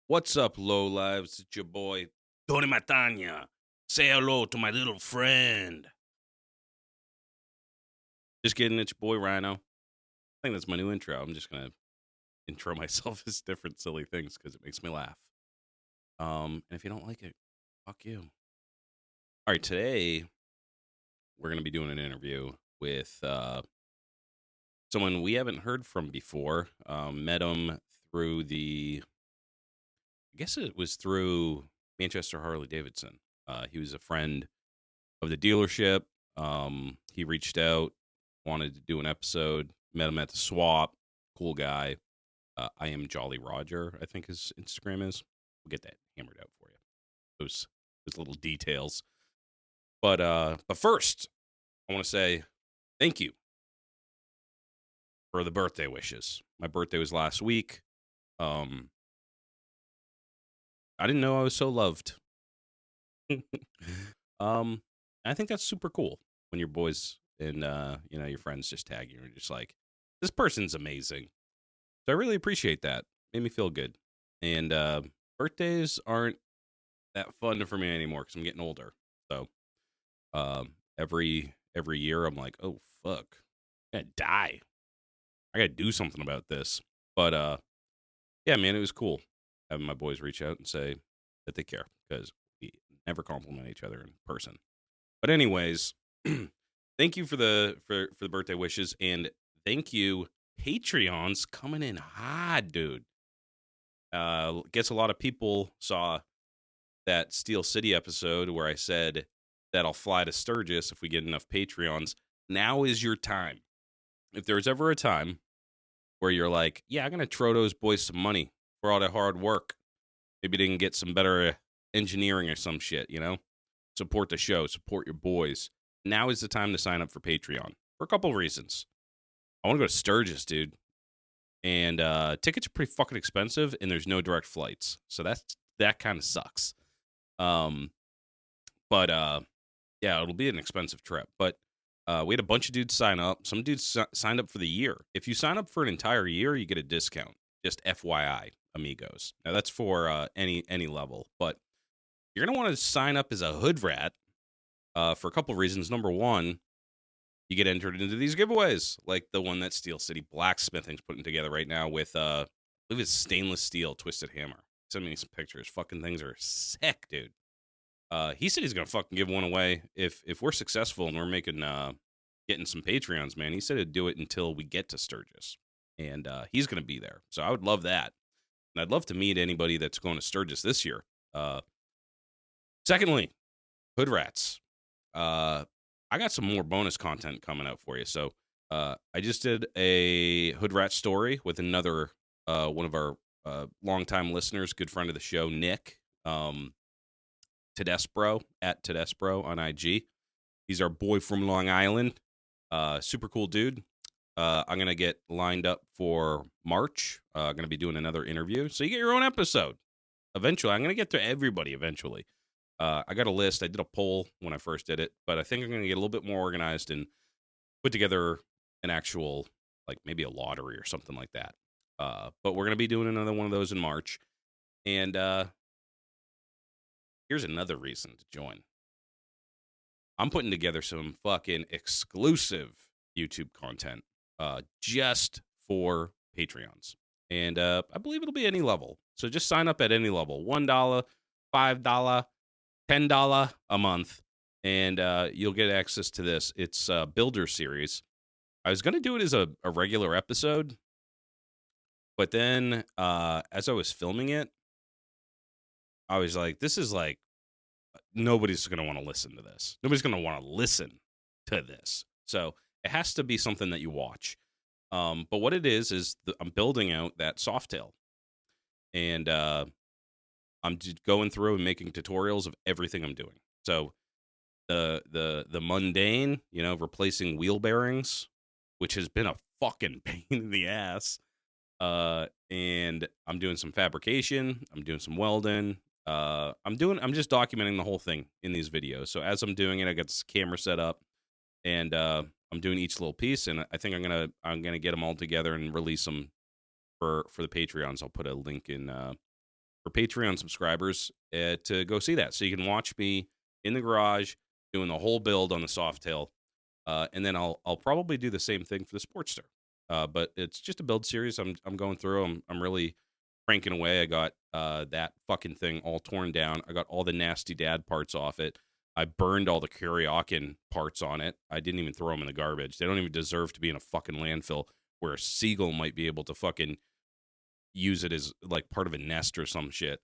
What's up, Lowlives? It's your boy, Tony Matanya. Say hello to my little friend. Just kidding, it's your boy, Rhino. I think that's my new intro. I'm just going to intro myself as different silly things because it makes me laugh. And if you don't like it, fuck you. All right, today we're going to be doing an interview with someone we haven't heard from before. Met him through I guess it was through Manchester Harley Davidson. He was a friend of the dealership. He reached out, wanted to do an episode, met him at the swap. Cool guy. I am Jolly Roger, I think his Instagram is. We'll get that hammered out for you. Those little details. But first, I want to say thank you for the birthday wishes. My birthday was last week. I didn't know I was so loved. I think that's super cool when your boys and your friends just tag you and just like, this person's amazing. So I really appreciate that. Made me feel good. And birthdays aren't that fun for me anymore because I'm getting older. So every year I'm like, oh fuck, I gotta die. I gotta do something about this. But yeah, man, it was cool having my boys reach out and say that they care because we never compliment each other in person. But anyways, thank you for the birthday wishes, and thank you Patreons coming in hot, dude. Guess a lot of people saw that Steel City episode where I said that I'll fly to Sturgis if we get enough Patreons. Now is your time. If there's ever a time where you're like, yeah, I'm gonna throw those boys some money for all their hard work. Maybe they can get some better engineering or some shit, Support the show, support your boys. Now is the time to sign up for Patreon for a couple of reasons. I want to go to Sturgis, dude. And tickets are pretty fucking expensive, and there's no direct flights. So that kind of sucks. But yeah, it'll be an expensive trip. But we had a bunch of dudes sign up. Some dudes signed up for the year. If you sign up for an entire year, you get a discount. Just FYI, amigos. Now, that's for any level. But you're going to want to sign up as a hood rat for a couple of reasons. Number one, you get entered into these giveaways, like the one that Steel City Blacksmithing's putting together right now with, I believe it's stainless steel twisted hammer. Send me some pictures. Fucking things are sick, dude. He said he's going to fucking give one away if we're successful and we're making, getting some Patreons, man. He said he'd do it until we get to Sturgis. And he's going to be there. So I would love that. And I'd love to meet anybody that's going to Sturgis this year. Secondly, hood rats. I got some more bonus content coming out for you. So I just did a hood rat story with another one of our longtime listeners, good friend of the show, Nick Tedesbro at Tedesbro on IG. He's our boy from Long Island. Super cool dude. I'm going to get lined up for March. I'm going to be doing another interview. So you get your own episode. Eventually, I'm going to get to everybody eventually. I got a list. I did a poll when I first did it, but I think I'm going to get a little bit more organized and put together an actual, like maybe a lottery or something like that. But we're going to be doing another one of those in March. And here's another reason to join. I'm putting together some fucking exclusive YouTube content just for Patreons. And I believe it'll be any level. So just sign up at any level. $1, $5, $10 a month, and you'll get access to this. It's a Builder series. I was going to do it as a regular episode, but then as I was filming it, I was like, this is like, nobody's going to want to listen to this. Nobody's going to want to listen to this. So it has to be something that you watch. But what it is I'm building out that Softail. And I'm just going through and making tutorials of everything I'm doing. So the mundane, replacing wheel bearings, which has been a fucking pain in the ass. And I'm doing some fabrication. I'm doing some welding. I'm just documenting the whole thing in these videos. So as I'm doing it, I got this camera set up, and I'm doing each little piece. And I think I'm gonna get them all together and release them for the Patreons. I'll put a link in for Patreon subscribers to go see that. So you can watch me in the garage doing the whole build on the Softail. And then I'll probably do the same thing for the Sportster. But it's just a build series. I'm going through. I'm really cranking away. I got that fucking thing all torn down. I got all the nasty dad parts off it. I burned all the Kuryakin parts on it. I didn't even throw them in the garbage. They don't even deserve to be in a fucking landfill where a seagull might be able to fucking use it as like part of a nest or some shit.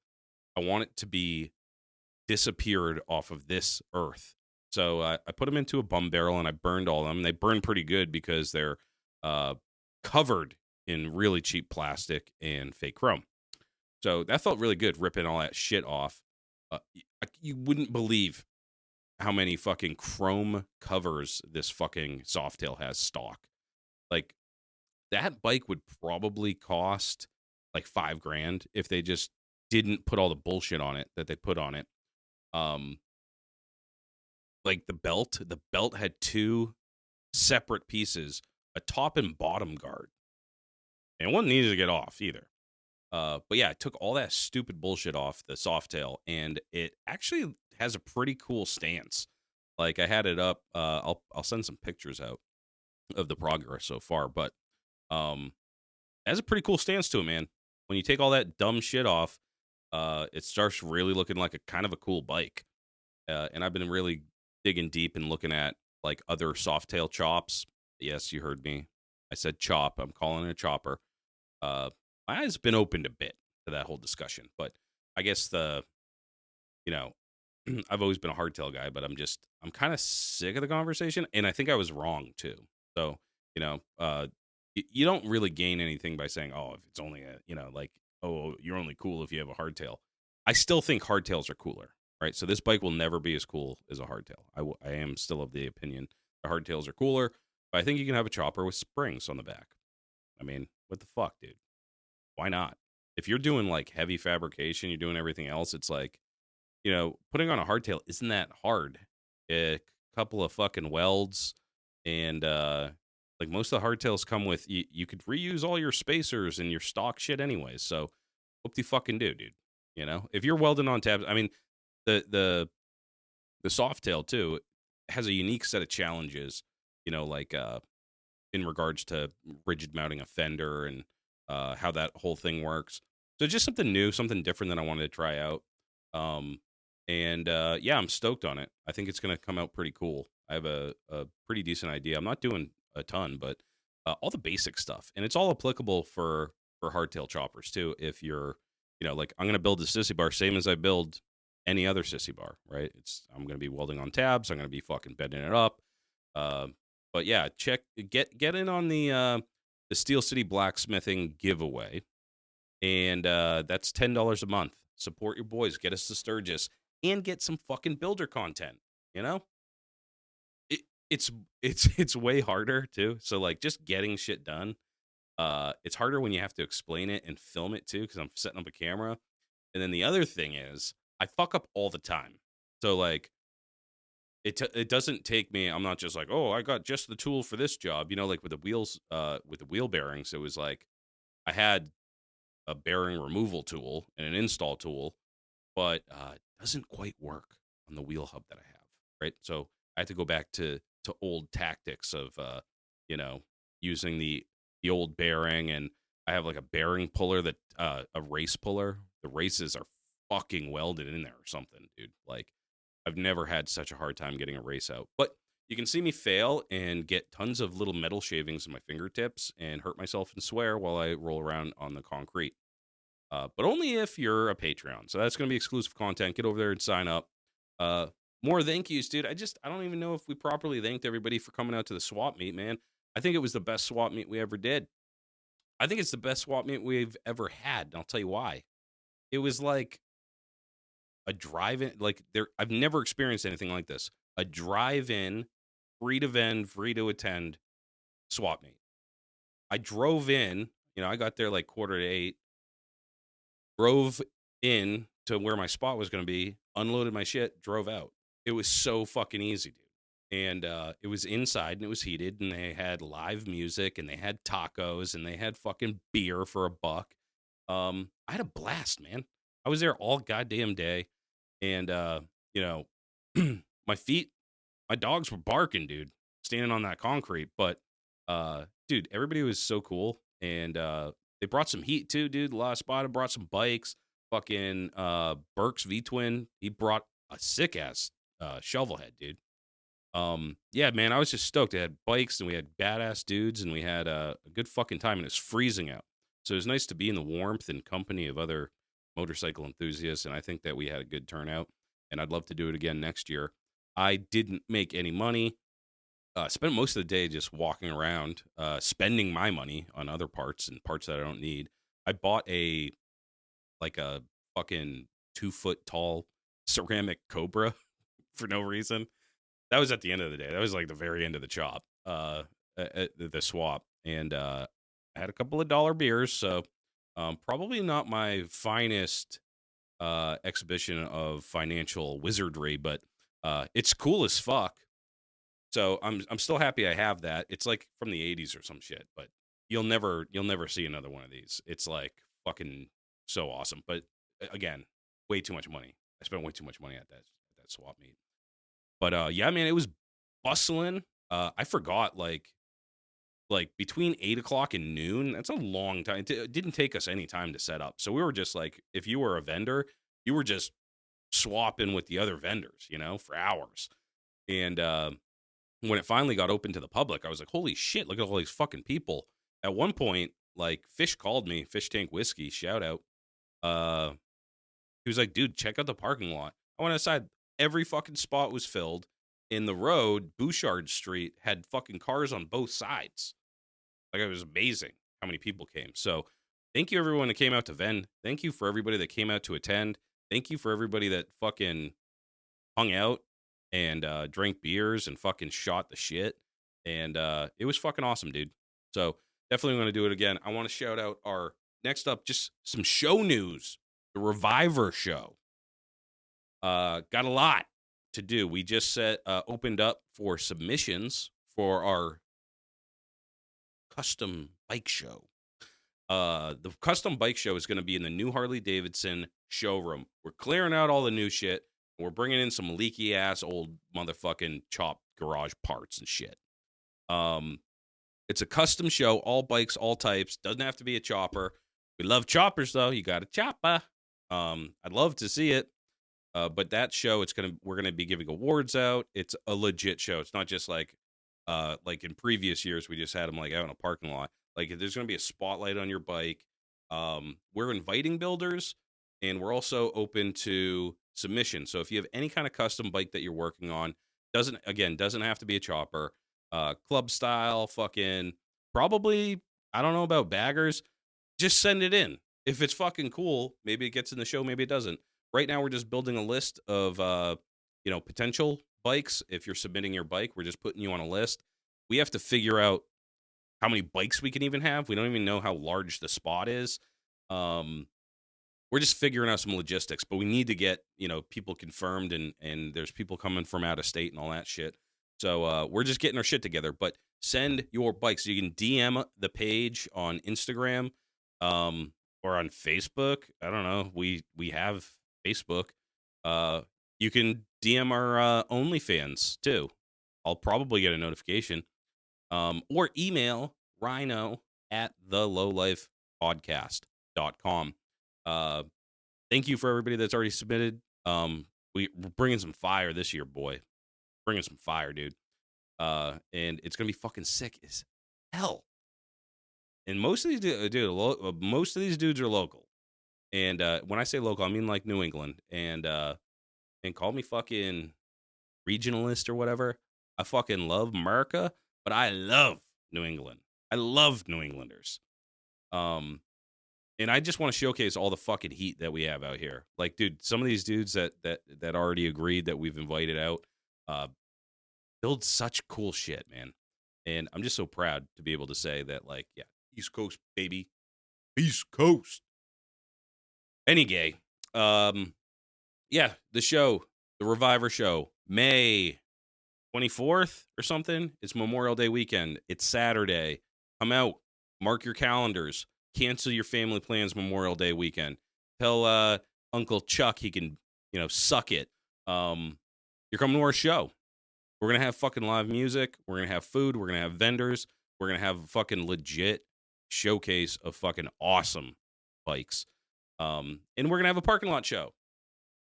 I want it to be disappeared off of this earth. So I put them into a bum barrel and I burned all of them. They burn pretty good because they're covered in really cheap plastic and fake chrome. So that felt really good, ripping all that shit off. You wouldn't believe how many fucking chrome covers this fucking Softail has stock. Like, that bike would probably cost like $5,000 if they just didn't put all the bullshit on it that they put on it. Like the belt had two separate pieces, a top and bottom guard. And it wasn't easy to get off either. But yeah, I took all that stupid bullshit off the Softail, and it actually has a pretty cool stance. Like, I had it up. I'll send some pictures out of the progress so far, but it has a pretty cool stance to it, man. When you take all that dumb shit off, it starts really looking like a kind of a cool bike. And I've been really digging deep and looking at like other Softail chops. Yes, you heard me. I said chop. I'm calling it a chopper. My eyes been opened a bit to that whole discussion, but I guess I've always been a hardtail guy, but I'm kind of sick of the conversation, and I think I was wrong too. So, you don't really gain anything by saying, oh, if it's only oh, you're only cool if you have a hardtail. I still think hardtails are cooler, right? So this bike will never be as cool as a hardtail. I am still of the opinion the hardtails are cooler, but I think you can have a chopper with springs on the back. I mean, what the fuck, dude? Why not? If you're doing like heavy fabrication, you're doing everything else, it's like, putting on a hardtail isn't that hard. A couple of fucking welds, and like most of the hardtails come with, you could reuse all your spacers and your stock shit anyways. So what do you fucking do, dude? If you're welding on tabs, I mean, the Softail too has a unique set of challenges, like in regards to rigid mounting a fender and how that whole thing works. So just something new, something different that I wanted to try out. Yeah, I'm stoked on it. I think it's going to come out pretty cool. I have a pretty decent idea. I'm not doing a ton, but all the basic stuff. And it's all applicable for hardtail choppers too. If you're, like, I'm going to build a sissy bar same as I build any other sissy bar, right? I'm going to be welding on tabs. I'm going to be fucking bending it up. But yeah, get in on the Steel City Blacksmithing giveaway. And that's $10 a month. Support your boys. Get us to Sturgis and get some fucking builder content. It's way harder too. So like just getting shit done. It's harder when you have to explain it and film it too, because I'm setting up a camera. And then the other thing is I fuck up all the time. So like it doesn't take me. I'm not just like, oh, I got just the tool for this job. Like with the wheels, with the wheel bearings, it was like I had a bearing removal tool and an install tool, but it doesn't quite work on the wheel hub that I have, right? So I had to go back to old tactics of, using the old bearing, and I have like a bearing puller that, a race puller. The races are fucking welded in there or something, dude. Like, I've never had such a hard time getting a race out, but you can see me fail and get tons of little metal shavings in my fingertips and hurt myself and swear while I roll around on the concrete. But only if you're a Patreon. So that's going to be exclusive content. Get over there and sign up. More thank yous, dude. I don't even know if we properly thanked everybody for coming out to the swap meet, man. I think it was the best swap meet we ever did. I think it's the best swap meet we've ever had. And I'll tell you why. It was like a drive-in, like I've never experienced anything like this. A drive-in, free to vend, free to attend swap meet. I drove in, I got there like 7:45, drove in to where my spot was going to be, unloaded my shit, drove out. It was so fucking easy, dude. And it was inside and it was heated, and they had live music and they had tacos and they had fucking beer for $1. I had a blast, man. I was there all goddamn day, and you know, my feet, my dogs were barking, dude, standing on that concrete. But dude, everybody was so cool, and they brought some heat too, dude. Last spot brought some bikes. Fucking Burke's V Twin, he brought a sick ass shovel head, dude. Yeah, man, I was just stoked. They had bikes and we had badass dudes and we had a good fucking time, and it's freezing out. So it was nice to be in the warmth and company of other motorcycle enthusiasts, and I think that we had a good turnout, and I'd love to do it again next year. I didn't make any money. Spent most of the day just walking around, spending my money on other parts and parts that I don't need. I bought a fucking 2 foot tall ceramic cobra for no reason. That was at the end of the day. That was like the very end of the chop, at the swap. And I had a couple of dollar beers, so probably not my finest exhibition of financial wizardry, but it's cool as fuck. So I'm still happy I have that. It's like from the 80s or some shit, but you'll never see another one of these. It's like fucking so awesome. But again, way too much money. I spent way too much money at that swap meet. But yeah, man, it was bustling. I forgot like between 8 o'clock and noon. That's a long time. It didn't take us any time to set up. So we were just like, if you were a vendor, you were just swapping with the other vendors, for hours. And when it finally got open to the public, I was like, holy shit, look at all these fucking people. At one point, like Fish called me, Fish Tank Whiskey, shout out. He was like, dude, check out the parking lot. I went outside. Every fucking spot was filled. In the road, Bouchard Street had fucking cars on both sides. Like, it was amazing how many people came. So thank you, everyone that came out to Ven. Thank you for everybody that came out to attend. Thank you for everybody that fucking hung out and drank beers and fucking shot the shit. And it was fucking awesome, dude. So definitely going to do it again. I want to shout out our next up, just some show news. The Reviver show. Got a lot to do. We just opened up for submissions for our custom bike show. The custom bike show is going to be in the new Harley Davidson showroom. We're clearing out all the new shit. We're bringing in some leaky ass old motherfucking chopped garage parts and shit. It's a custom show, all bikes, all types. Doesn't have to be a chopper. We love choppers though. You got a chopper. I'd love to see it. But that show, we're gonna be giving awards out. It's a legit show. It's not just like in previous years we just had them like out in a parking lot. Like, there's gonna be a spotlight on your bike. We're inviting builders, and we're also open to submission. So if you have any kind of custom bike that you're working on, doesn't have to be a chopper. Club style, fucking probably, I don't know about baggers. Just send it in. If it's fucking cool, maybe it gets in the show, maybe it doesn't. Right now, we're just building a list of, potential bikes. If you're submitting your bike, we're just putting you on a list. We have to figure out how many bikes we can even have. We don't even know how large the spot is. We're just figuring out some logistics, but we need to get, people confirmed, and there's people coming from out of state and all that shit. So we're just getting our shit together. But send your bikes. You can DM the page on Instagram or on Facebook. I don't know. We have Facebook. You can DM our OnlyFans too. I'll probably get a notification. Or email rhino@thelowlifepodcast.com. Thank you for everybody that's already submitted. We're bringing some fire this year, boy. Bringing some fire, dude. And it's gonna be fucking sick as hell. And most of these dudes are local. And when I say local, I mean like New England. And call me fucking regionalist or whatever. I fucking love America, but I love New England. I love New Englanders. And I just want to showcase all the fucking heat that we have out here. Like, dude, some of these dudes that already agreed that we've invited out build such cool shit, man. And I'm just so proud to be able to say that, like, yeah, East Coast, baby. East Coast. Any gay. Yeah, the show, the Reviver show, May 24th or something. It's Memorial Day weekend. It's Saturday. Come out. Mark your calendars. Cancel your family plans Memorial Day weekend. Tell Uncle Chuck, he can, suck it. You're coming to our show. We're going to have fucking live music. We're going to have food. We're going to have vendors. We're going to have a fucking legit showcase of fucking awesome bikes. And we're going to have a parking lot show.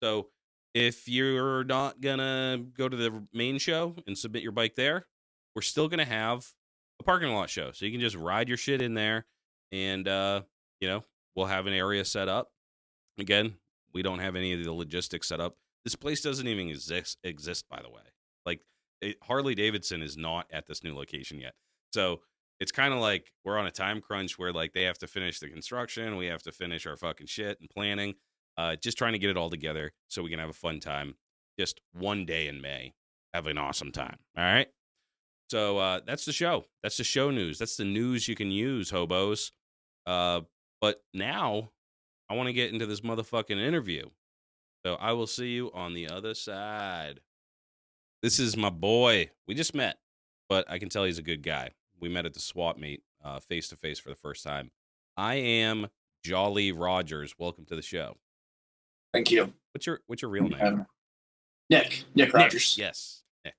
So if you're not going to go to the main show and submit your bike there, we're still going to have a parking lot show. So you can just ride your shit in there and, we'll have an area set up. Again, we don't have any of the logistics set up. This place doesn't even exist, by the way. Like, Harley Davidson is not at this new location yet. So it's kind of like we're on a time crunch where, like, they have to finish the construction. We have to finish our fucking shit and planning. Just trying to get it all together so we can have a fun time. Just one day in May. Have an awesome time. All right? So that's the show. That's the show news. That's the news you can use, hobos. But now I want to get into this motherfucking interview. So I will see you on the other side. This is my boy. We just met, but I can tell he's a good guy. We met at the swap meet face to face for the first time. I am Jolly Rogers. Welcome to the show. Thank you. What's your real name? Nick Rogers. Yes, Nick.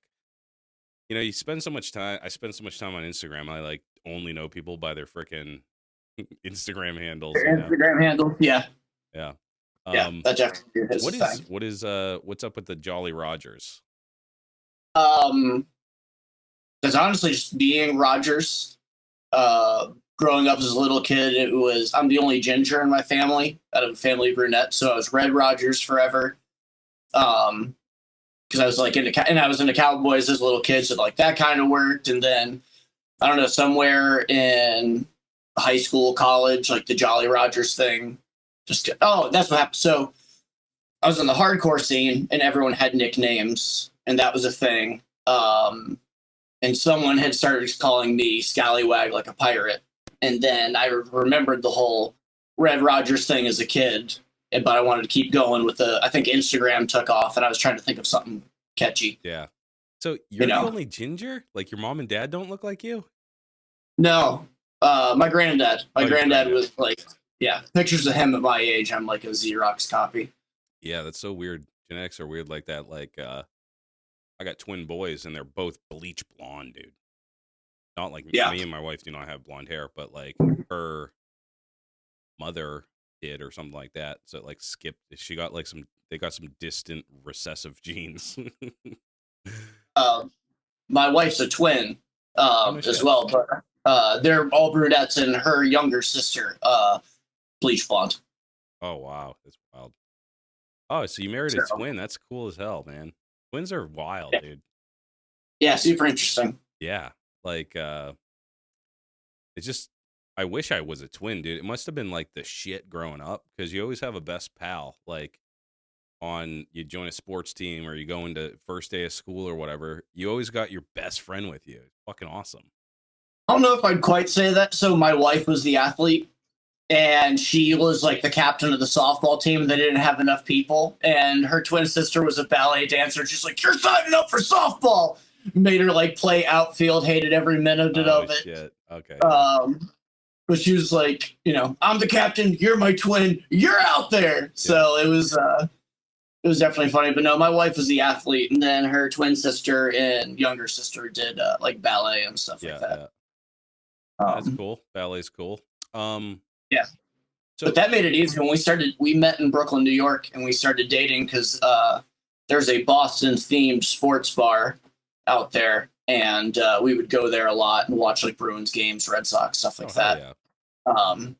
You spend so much time. I spend so much time on Instagram. I like only know people by their freaking Instagram handles. Instagram handle, yeah. Yeah. That definitely is his thing. What's up with the Jolly Rogers? It's honestly just being Rogers. Growing up as a little kid, I'm the only ginger in my family out of a family of brunette, so I was Red Rogers forever. Because I was like into Cowboys as a little kid, so like that kind of worked. And then I don't know, somewhere in high school, college, like the Jolly Rogers thing. That's what happened. So I was in the hardcore scene and everyone had nicknames and that was a thing. And someone had started calling me Scallywag like a pirate. And then I remembered the whole Red Rogers thing as a kid, but I wanted to keep going with I think Instagram took off and I was trying to think of something catchy. Yeah. So you're the only ginger? Like your mom and dad don't look like you? No. My granddad. My granddad was like, pictures of him at my age. I'm like a Xerox copy. Yeah, that's so weird. Genetics are weird like that. Like, I got twin boys and they're both bleach blonde, dude. Not like me and my wife do not have blonde hair, but like her mother did or something like that. So it like skipped. She got like they got some distant recessive genes. My wife's a twin as well, but they're all brunettes and her younger sister, bleach blonde. Oh, wow. That's wild. Oh, so you married a twin. That's cool as hell, man. Twins are wild, dude. Yeah, super interesting. Yeah. Like, it's just, I wish I was a twin, dude. It must have been like the shit growing up because you always have a best pal. Like, you join a sports team or you go into first day of school or whatever, you always got your best friend with you. It's fucking awesome. I don't know if I'd quite say that. So my wife was the athlete and she was like the captain of the softball team. They didn't have enough people. And her twin sister was a ballet dancer. She's like, you're signing up for softball. Made her like play outfield, hated every minute of it. Shit. Okay. But she was like, I'm the captain. You're my twin. You're out there. Yeah. So it was definitely funny. But no, my wife was the athlete. And then her twin sister and younger sister did like ballet and stuff like that. Yeah. That's cool. Ballet's cool. Yeah. But that made it easy. When we met in Brooklyn, New York, and we started dating because there's a Boston-themed sports bar out there, and we would go there a lot and watch like Bruins games, Red Sox, stuff like that. Yeah. And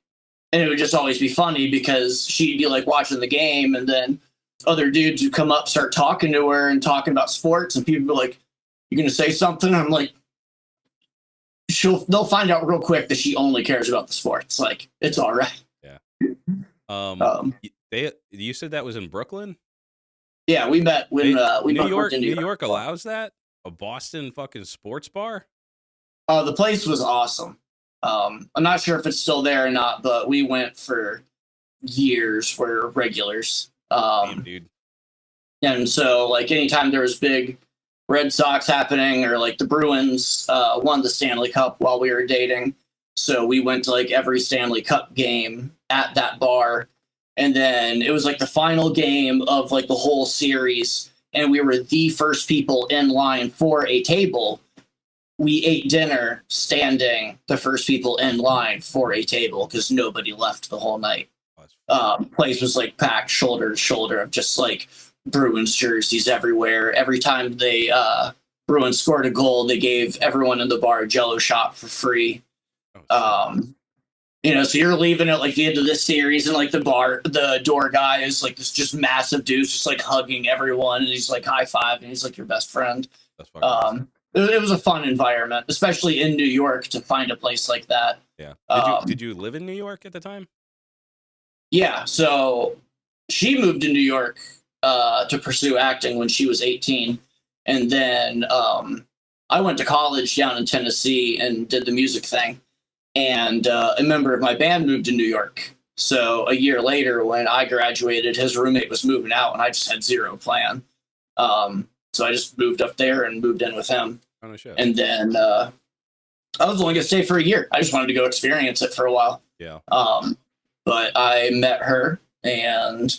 it would just always be funny because she'd be like watching the game, and then other dudes would come up, start talking to her and talking about sports, and people would be like, "You gonna say something?" I'm like, they'll find out real quick that she only cares about the sports. Like, it's all right. Yeah. You said that was in Brooklyn? Yeah, we met when we New York allows that? A Boston fucking sports bar? The place was awesome. I'm not sure if it's still there or not, but we went for years for regulars. Damn, dude. And so like anytime there was big Red Sox happening or like the Bruins won the Stanley Cup while we were dating. So we went to like every Stanley Cup game at that bar. And then it was like the final game of like the whole series. And we were the first people in line for a table. We ate dinner standing the first people in line for a table because nobody left the whole night. Place was like packed shoulder to shoulder of just like Bruins jerseys everywhere. Every time they Bruins scored a goal, they gave everyone in the bar a Jello shot for free. You know, so you're leaving at like the end of this series, and like the door guy is like this just massive dude, just like hugging everyone, and he's like high five, and he's like your best friend. That's fucking awesome. It was a fun environment, especially in New York, to find a place like that. Yeah. Did you live in New York at the time? Yeah. So she moved to New York to pursue acting when she was 18, and then I went to college down in Tennessee and did the music thing. And a member of my band moved to New York. So a year later, when I graduated, his roommate was moving out, and I just had zero plan. So I just moved up there and moved in with him. Oh, no shit. And then I was only going to stay for a year. I just wanted to go experience it for a while. Yeah. But I met her and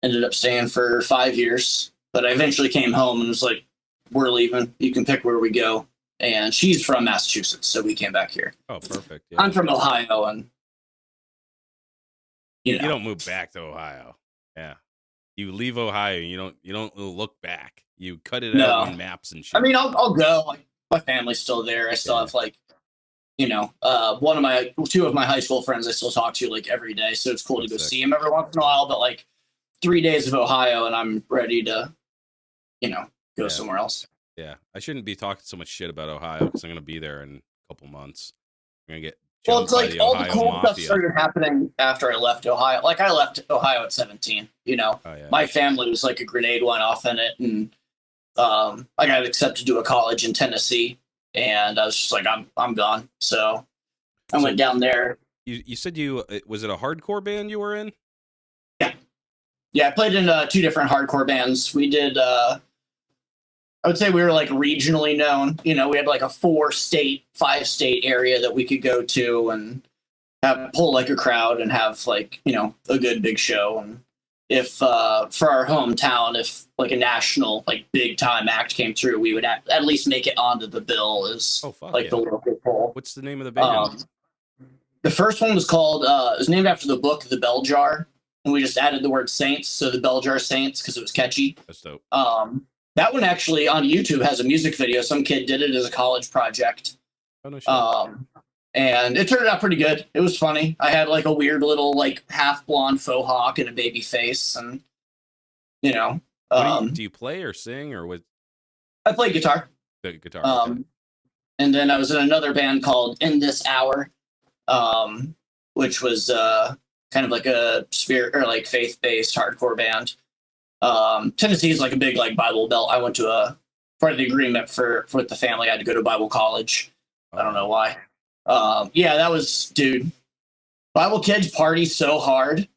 ended up staying for 5 years. But I eventually came home and was like, we're leaving. You can pick where we go. And she's from Massachusetts, so we came back here. Oh, perfect. Yeah. I'm from Ohio, and you don't move back to Ohio. Yeah. You leave Ohio, you don't look back. You cut it out on maps and shit. I mean, I'll go. Like, my family's still there. I still have like, two of my high school friends I still talk to like every day. So it's cool to go see them every once in a while. But like 3 days of Ohio, and I'm ready to, go somewhere else. Yeah, I shouldn't be talking so much shit about Ohio because I'm going to be there in a couple months. I'm going to get. Well, it's like all the cool stuff started happening after I left Ohio. Like I left Ohio at 17. My family was like a grenade went off in it, and I got accepted to a college in Tennessee, and I was just like, I'm gone. So I went down there. You said was it a hardcore band you were in? Yeah. I played in 2 different hardcore bands. We did. I would say we were like regionally known. We had like a 4-state, 5-state area that we could go to and pull like a crowd and have like, a good big show. And if for our hometown, if like a national, like big time act came through, we would at least make it onto the bill as the local poll. What's the name of the band? The first one was called, it was named after the book, The Bell Jar. And we just added the word Saints. So the Bell Jar Saints, because it was catchy. That's dope. That one actually on YouTube has a music video. Some kid did it as a college project. Oh, no shit. And it turned out pretty good. It was funny. I had like a weird little like half blonde faux hawk and a baby face, and do you play or sing or what? I play guitar. The guitar. Okay. And then I was in another band called In This Hour, which was kind of like a spirit or like faith-based hardcore band. Tennessee is like a big like Bible Belt. I went to part of the agreement with the family. I had to go to Bible college. I don't know why. That was, dude. Bible kids party so hard.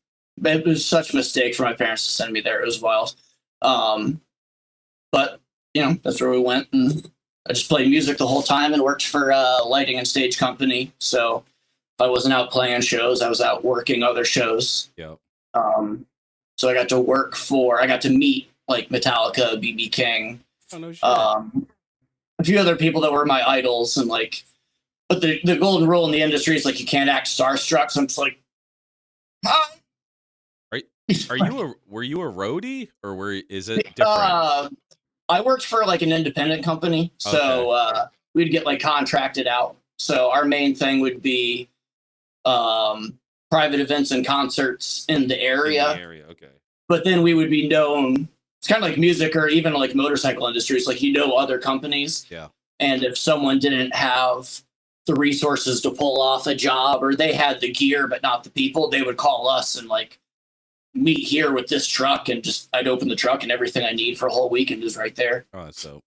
It was such a mistake for my parents to send me there. It was wild. But that's where we went, and I just played music the whole time and worked for a lighting and stage company. So if I wasn't out playing shows, I was out working other shows. Yeah. So I got to meet like Metallica, B.B. King, oh, no shit. A few other people that were my idols, and like, but the golden rule in the industry is like you can't act starstruck. So I'm just like, hi. Were you a roadie or is it different? I worked for like an independent company, so we'd get like contracted out. So our main thing would be private events and concerts in the area. Okay. But then we would be known. It's kind of like music or even like motorcycle industries. Like other companies. Yeah. And if someone didn't have the resources to pull off a job, or they had the gear but not the people, they would call us and like meet here with this truck, and just I'd open the truck and everything I need for a whole weekend is right there. Oh, that's so.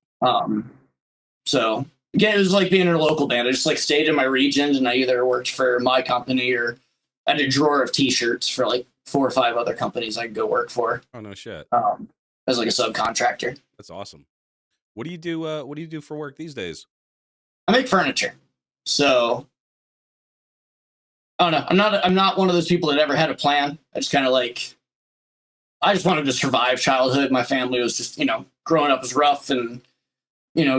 So again, it was like being in a local band. I just like stayed in my region, and I either worked for my company or I had a drawer of T-shirts for like 4 or 5 other companies I could go work for. Oh, no shit. As like a subcontractor. That's awesome. What do you do? What do you do for work these days? I make furniture. So I don't know. I'm not one of those people that ever had a plan. I just kind of like, I just wanted to survive childhood. My family was just, growing up was rough and,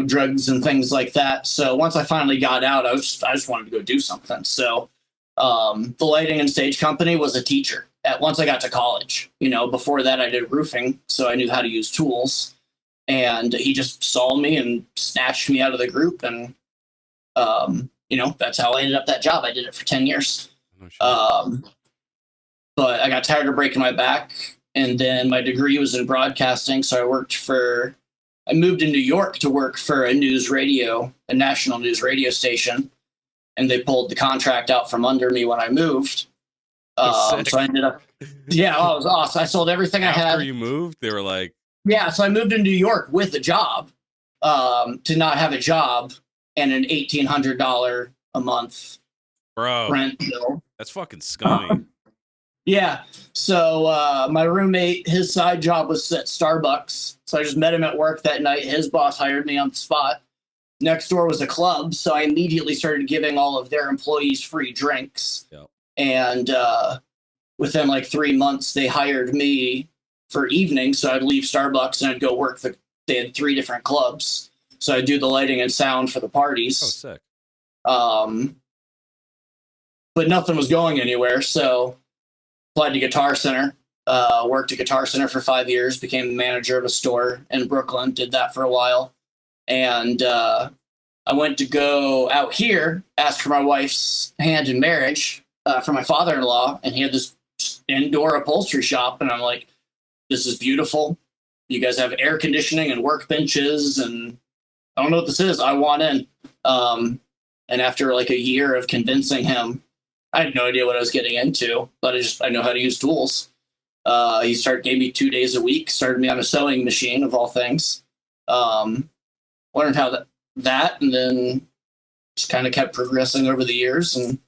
drugs and things like that. So once I finally got out, I just wanted to go do something. So the lighting and stage company was a teacher once I got to college. Before that I did roofing, so I knew how to use tools. And he just saw me and snatched me out of the group. And, that's how I ended up that job. I did it for 10 years. But I got tired of breaking my back. And then my degree was in broadcasting. So I moved to New York to work for a national news radio station. And they pulled the contract out from under me when I moved. So I ended up, it was awesome. I sold everything I had. After you moved, they were like, yeah. So I moved to New York with a job, to not have a job and an $1,800 a month rent bill. That's fucking scummy. Yeah. So my roommate, his side job was at Starbucks. So I just met him at work that night. His boss hired me on the spot. Next door was a club. So I immediately started giving all of their employees free drinks. Yep. And within like 3 months, they hired me for evenings. So I'd leave Starbucks and I'd go work. They had 3 different clubs. So I'd do the lighting and sound for the parties. Oh, sick. But nothing was going anywhere. So applied to Guitar Center, worked at Guitar Center for 5 years, became the manager of a store in Brooklyn, did that for a while. And I went to go out here, ask for my wife's hand in marriage for my father-in-law, and he had this indoor upholstery shop. And I'm like, this is beautiful. You guys have air conditioning and workbenches, and I don't know what this is. I want in. And after like a year of convincing him, I had no idea what I was getting into, but I know how to use tools. He gave me 2 days a week, started me on a sewing machine of all things. Learned how that, and then just kind of kept progressing over the years. And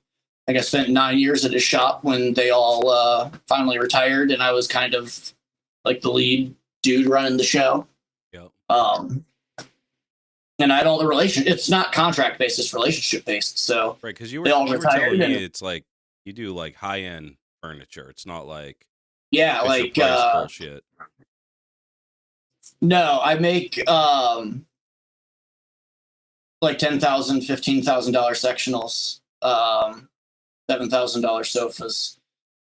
I spent 9 years at his shop when they all finally retired, and I was kind of like the lead dude running the show. Yep. And I had all the it's not contract based, it's relationship based. So right, because you were telling me it's like you do like high end furniture. It's not like like bullshit. No, I make like $10,000, $15,000 sectionals, $7,000 sofas.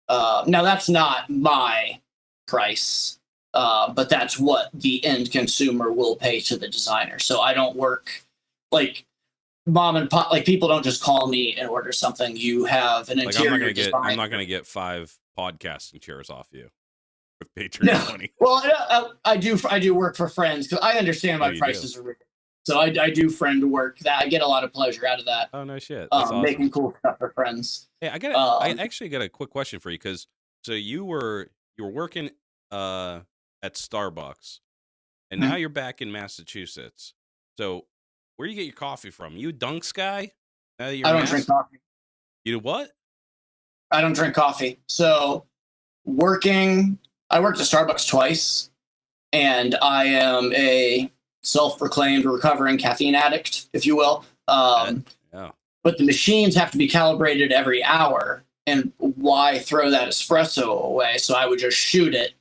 Now that's not my price. But that's what the end consumer will pay to the designer. So I don't work like mom and pop. Like people don't just call me and order something. You have an interior designer. I'm not gonna get 5 podcasting chairs off you with Patreon money. Well, I do work for friends because I understand my prices are ridiculous. So I do friend work. That I get a lot of pleasure out of that. Oh no shit! That's awesome. Making cool stuff for friends. Hey, I actually got a quick question for you because so you were working at Starbucks, and now you're back in Massachusetts. So, where do you get your coffee from? You a Dunks guy? I don't drink coffee. You do what? I don't drink coffee. So, I worked at Starbucks twice, and I am a self-proclaimed recovering caffeine addict, if you will. But the machines have to be calibrated every hour, and why throw that espresso away? So I would just shoot it.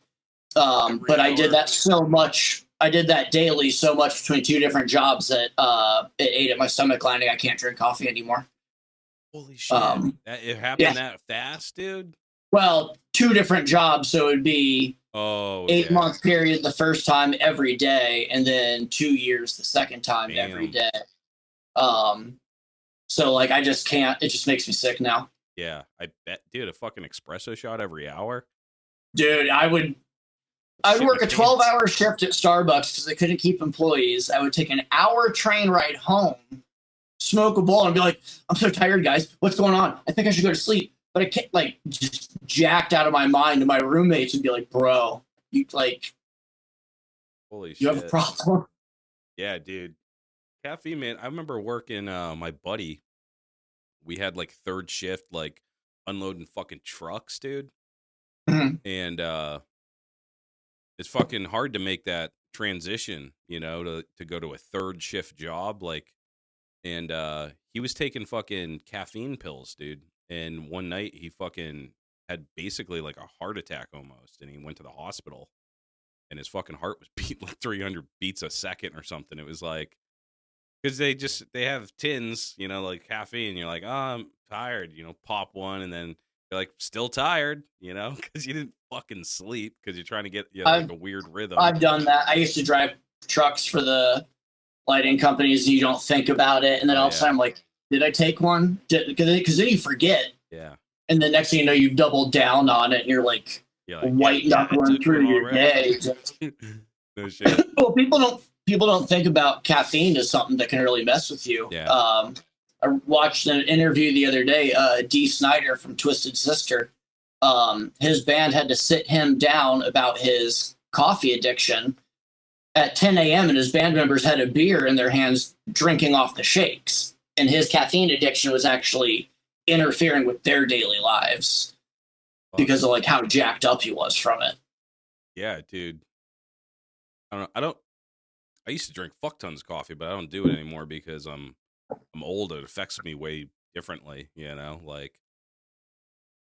But I did that so much. I did that daily so much between 2 different jobs that it ate at my stomach lining. I can't drink coffee anymore. Holy shit. It happened that fast, dude? Well, 2 different jobs. So it would be 8-month period the first time every day, and then 2 years the second time every day. So like I just can't. It just makes me sick now. Yeah, I bet, dude. A fucking espresso shot every hour, dude. I'd work a 12-hour shift at Starbucks because they couldn't keep employees. I would take an hour train ride home, smoke a bowl, and be like, I'm so tired, guys. What's going on? I think I should go to sleep. But I can't, like, just jacked out of my mind. And my roommates would be like, bro, you, like, holy shit. You have a problem? Yeah, dude. Caffeine, man. I remember working, my buddy. We had, like, third shift, like, unloading fucking trucks, dude. Mm-hmm. And, it's fucking hard to make that transition, to go to a third shift job. Like, and he was taking fucking caffeine pills, dude. And one night he fucking had basically like a heart attack almost, and he went to the hospital, and his fucking heart was beating like 300 beats a second or something. It was like, because they have tins, you know, like caffeine. You're like, oh, I'm tired, you know, pop one, and then you're like, still tired, you know, because you didn't fucking sleep because you're trying to get, you know, like a weird rhythm. I've done that. I used to drive trucks for the lighting companies, and you don't think about it, and then all of a sudden I'm like, did I take one? Because then you forget. Yeah. And the next thing you know, you've doubled down on it, and you're like white knuckling through your day. No shit. Well, people don't think about caffeine as something that can really mess with you. Yeah. I watched an interview the other day. Dee Snider from Twisted Sister. His band had to sit him down about his coffee addiction at 10 a.m. and his band members had a beer in their hands drinking off the shakes. And his caffeine addiction was actually interfering with their daily lives because of like how jacked up he was from it. Yeah, dude. I used to drink fuck tons of coffee, but I don't do it anymore because I'm old. It affects me way differently, you know? Like,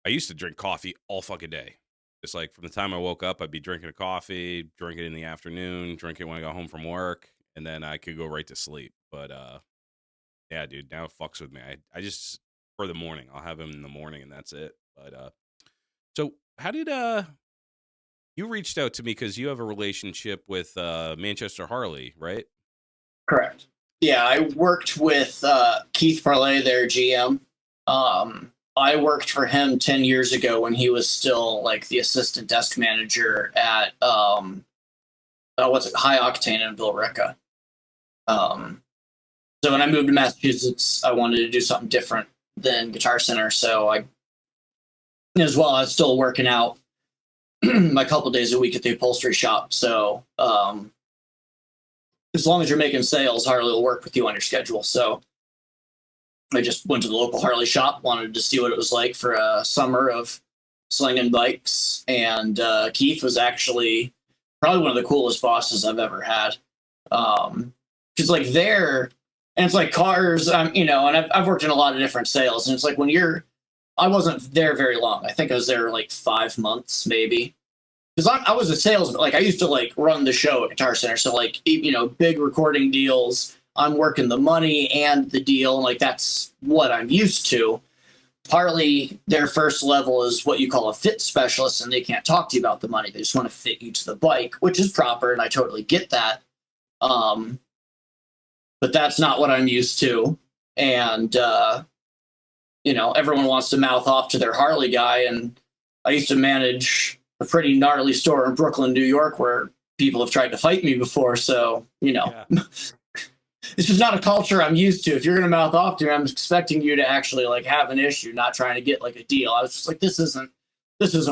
I used to drink coffee all fucking day. Just like from the time I woke up, I'd be drinking a coffee, drink it in the afternoon, drink it when I got home from work, and then I could go right to sleep. But yeah, dude, now it fucks with me. I just, for the morning, I'll have him in the morning and that's it. But so how did you reached out to me because you have a relationship with Manchester Harley, right? Correct. Yeah, I worked with Keith Parlay, their GM. I worked for him 10 years ago when he was still like the assistant desk manager at High Octane in Billerica. So when I moved to Massachusetts, I wanted to do something different than Guitar Center. So I was still working out my couple days a week at the upholstery shop. So as long as you're making sales, Harley will work with you on your schedule. So I just went to the local Harley shop, wanted to see what it was like for a summer of slinging bikes. And Keith was actually probably one of the coolest bosses I've ever had. Because like there, and it's like cars, you know, and I've worked in a lot of different sales. And it's like I wasn't there very long. I think I was there like 5 months, maybe. Because I was a salesman. Like I used to like run the show at Guitar Center. So like, you know, big recording deals, I'm working the money and the deal. And like, that's what I'm used to. Harley, their first level is what you call a fit specialist, and they can't talk to you about the money. They just want to fit you to the bike, which is proper. And I totally get that. But that's not what I'm used to. And, you know, everyone wants to mouth off to their Harley guy. And I used to manage a pretty gnarly store in Brooklyn, New York, where people have tried to fight me before. So, you know, it's just not a culture I'm used to. If you're going to mouth off to me, I'm expecting you to actually like have an issue, not trying to get like a deal. I was just like, this isn't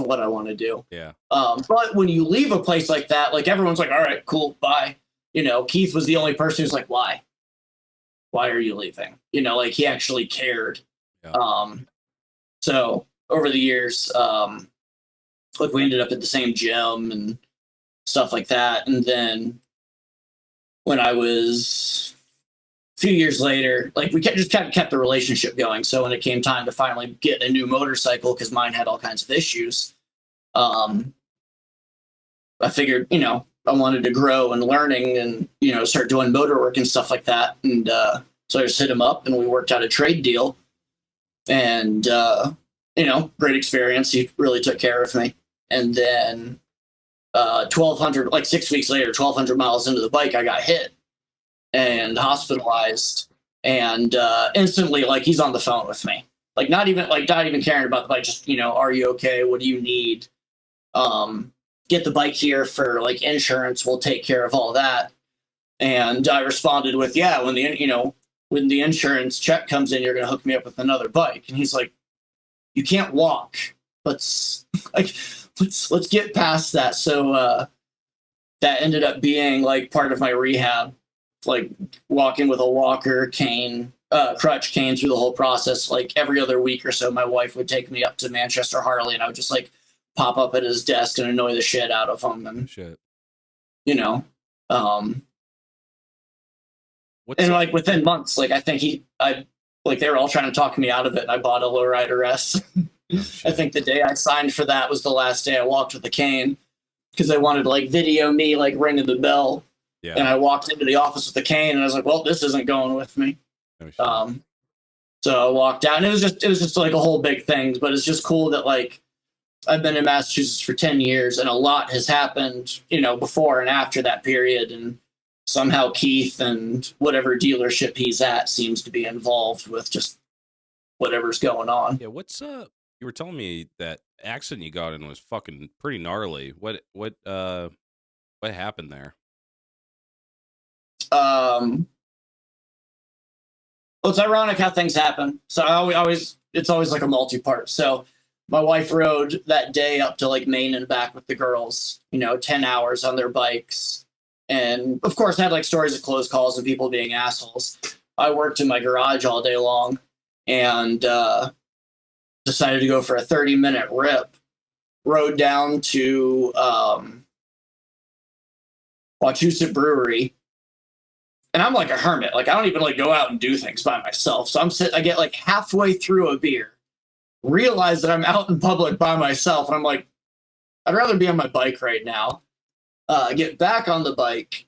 what I want to do. Yeah. But when you leave a place like that, like everyone's like, all right, cool, bye. You know, Keith was the only person who's like, why? Why are you leaving? You know, like he actually cared. Yeah. So over the years, like we ended up at the same gym and stuff like that. And then when I was a few years later, like we just kind of kept the relationship going. So when it came time to finally get a new motorcycle, because mine had all kinds of issues, I figured, you know, I wanted to grow and learning and, you know, start doing motor work and stuff like that. And so I just hit him up and we worked out a trade deal. And, you know, great experience. He really took care of me. And then 1,200, like 6 weeks later, 1,200 miles into the bike, I got hit and hospitalized. And instantly, like, he's on the phone with me. Like, not even caring about the bike. Just, you know, are you okay? What do you need? Get the bike here for, like, insurance. We'll take care of all that. And I responded with, yeah, when the insurance check comes in, you're going to hook me up with another bike. And he's like, you can't walk. Let's get past that. So that ended up being like part of my rehab, like walking with a walker, cane, crutch, cane through the whole process. Like every other week or so, my wife would take me up to Manchester Harley, and I would just like pop up at his desk and annoy the shit out of him. And you know, and like within months, like I think I like they were all trying to talk me out of it, and I bought a lowrider S. Oh, I shit. think the day I signed for that was the last day I walked with a cane because they wanted to like video me like ringing the bell. Yeah. And I walked into the office with a cane, and I was like, "Well, this isn't going with me." Oh, shit. So I walked out, and it was just like a whole big thing. But it's just cool that like I've been in Massachusetts for 10 years, and a lot has happened, you know, before and after that period. And somehow Keith and whatever dealership he's at seems to be involved with just whatever's going on. Yeah, what's you were telling me that accident you got in was fucking pretty gnarly. What happened there? Well, it's ironic how things happen. So it's always like a multi-part. So my wife rode that day up to like Maine and back with the girls, you know, 10 hours on their bikes. And of course had like stories of close calls and people being assholes. I worked in my garage all day long and decided to go for a 30-minute rip. Rode down to Wachusett Brewery. And I'm like a hermit. Like I don't even like go out and do things by myself. So I get like halfway through a beer, realize that I'm out in public by myself, and I'm like, I'd rather be on my bike right now. Get back on the bike,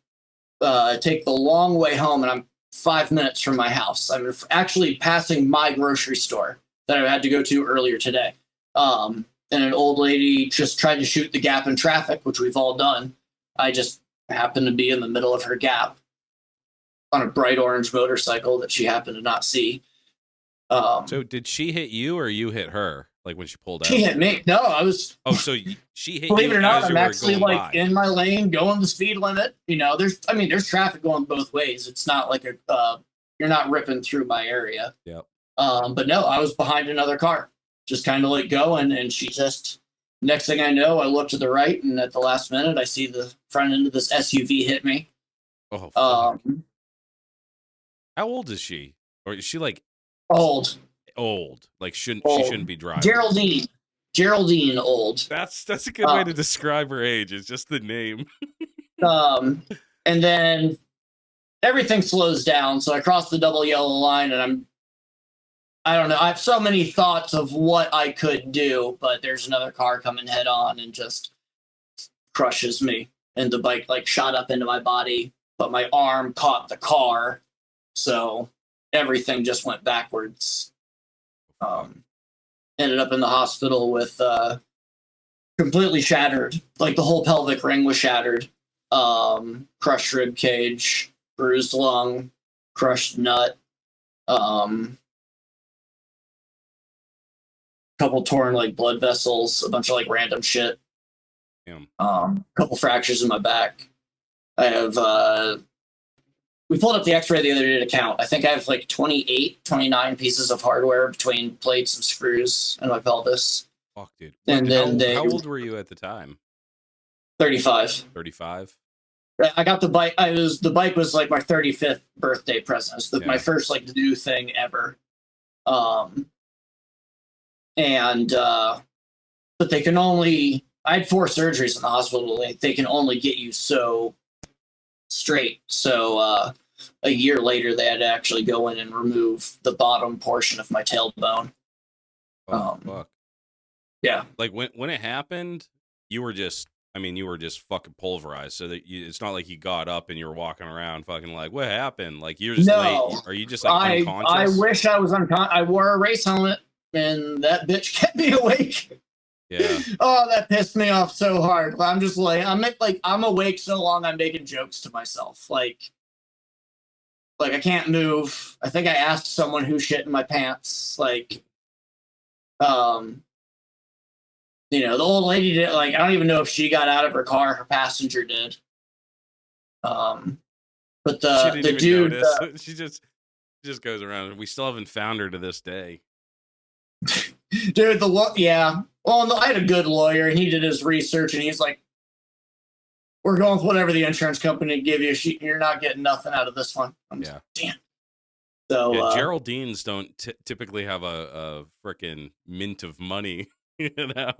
take the long way home, and I'm 5 minutes from my house. I'm actually passing my grocery store that I had to go to earlier today. And an old lady just tried to shoot the gap in traffic, which we've all done. I just happened to be in the middle of her gap on a bright orange motorcycle that she happened to not see. So did she hit you or you hit her? Like when she pulled out? She hit me. No, I was. Oh, so she hit believe you it or not, as you I'm were actually going like by. in my lane, going the speed limit. You know, there's traffic going both ways. It's not like you're not ripping through my area. Yep. But no, I was behind another car, just kind of like going, and she just. Next thing I know, I look to the right, and at the last minute, I see the front end of this SUV hit me. Oh, fuck. How old is she? Or is she like Old? Like she Old. shouldn't be driving. Geraldine old. That's a good way to describe her age. It's just the name. And then everything slows down. So I cross the double yellow line, and I don't know. I have so many thoughts of what I could do, but there's another car coming head on and just crushes me. And the bike like shot up into my body, but my arm caught the car. So everything just went backwards. Ended up in the hospital with completely shattered. Like the whole pelvic ring was shattered. Crushed rib cage, bruised lung, crushed nut. Couple torn like blood vessels, a bunch of like random shit. Couple fractures in my back. I have we pulled up the x-ray the other day to count. I think I have like 28, 29 pieces of hardware between plates and screws in my pelvis. Fuck, dude. And then how old were you at the time? 35. 35? I got the bike. The bike was like my 35th birthday present. It was my first like new thing ever. But they can only, I had 4 surgeries in the hospital. They can only get you so straight. So a year later, they had to actually go in and remove the bottom portion of my tailbone. Oh, fuck. Yeah. Like when it happened, you were just fucking pulverized. So that it's not like you got up and you were walking around fucking like, what happened? Like you're just late. Are you just like unconscious? I wish I was unconscious. I wore a race helmet, and that bitch kept me awake. Yeah. Oh, that pissed me off so hard. I'm just like, I'm awake so long I'm making jokes to myself. Like I can't move. I think I asked someone who shit in my pants. Like, you know, the old lady did, like, I don't even know if she got out of her car. Her passenger did. But the dude, she just goes around. We still haven't found her to this day. Dude, yeah. Well, no, I had a good lawyer, and he did his research, and he's like, "We're going with whatever the insurance company give you. You're not getting nothing out of this one." Yeah. Damn. So Geraldines don't typically have a freaking mint of money, you know.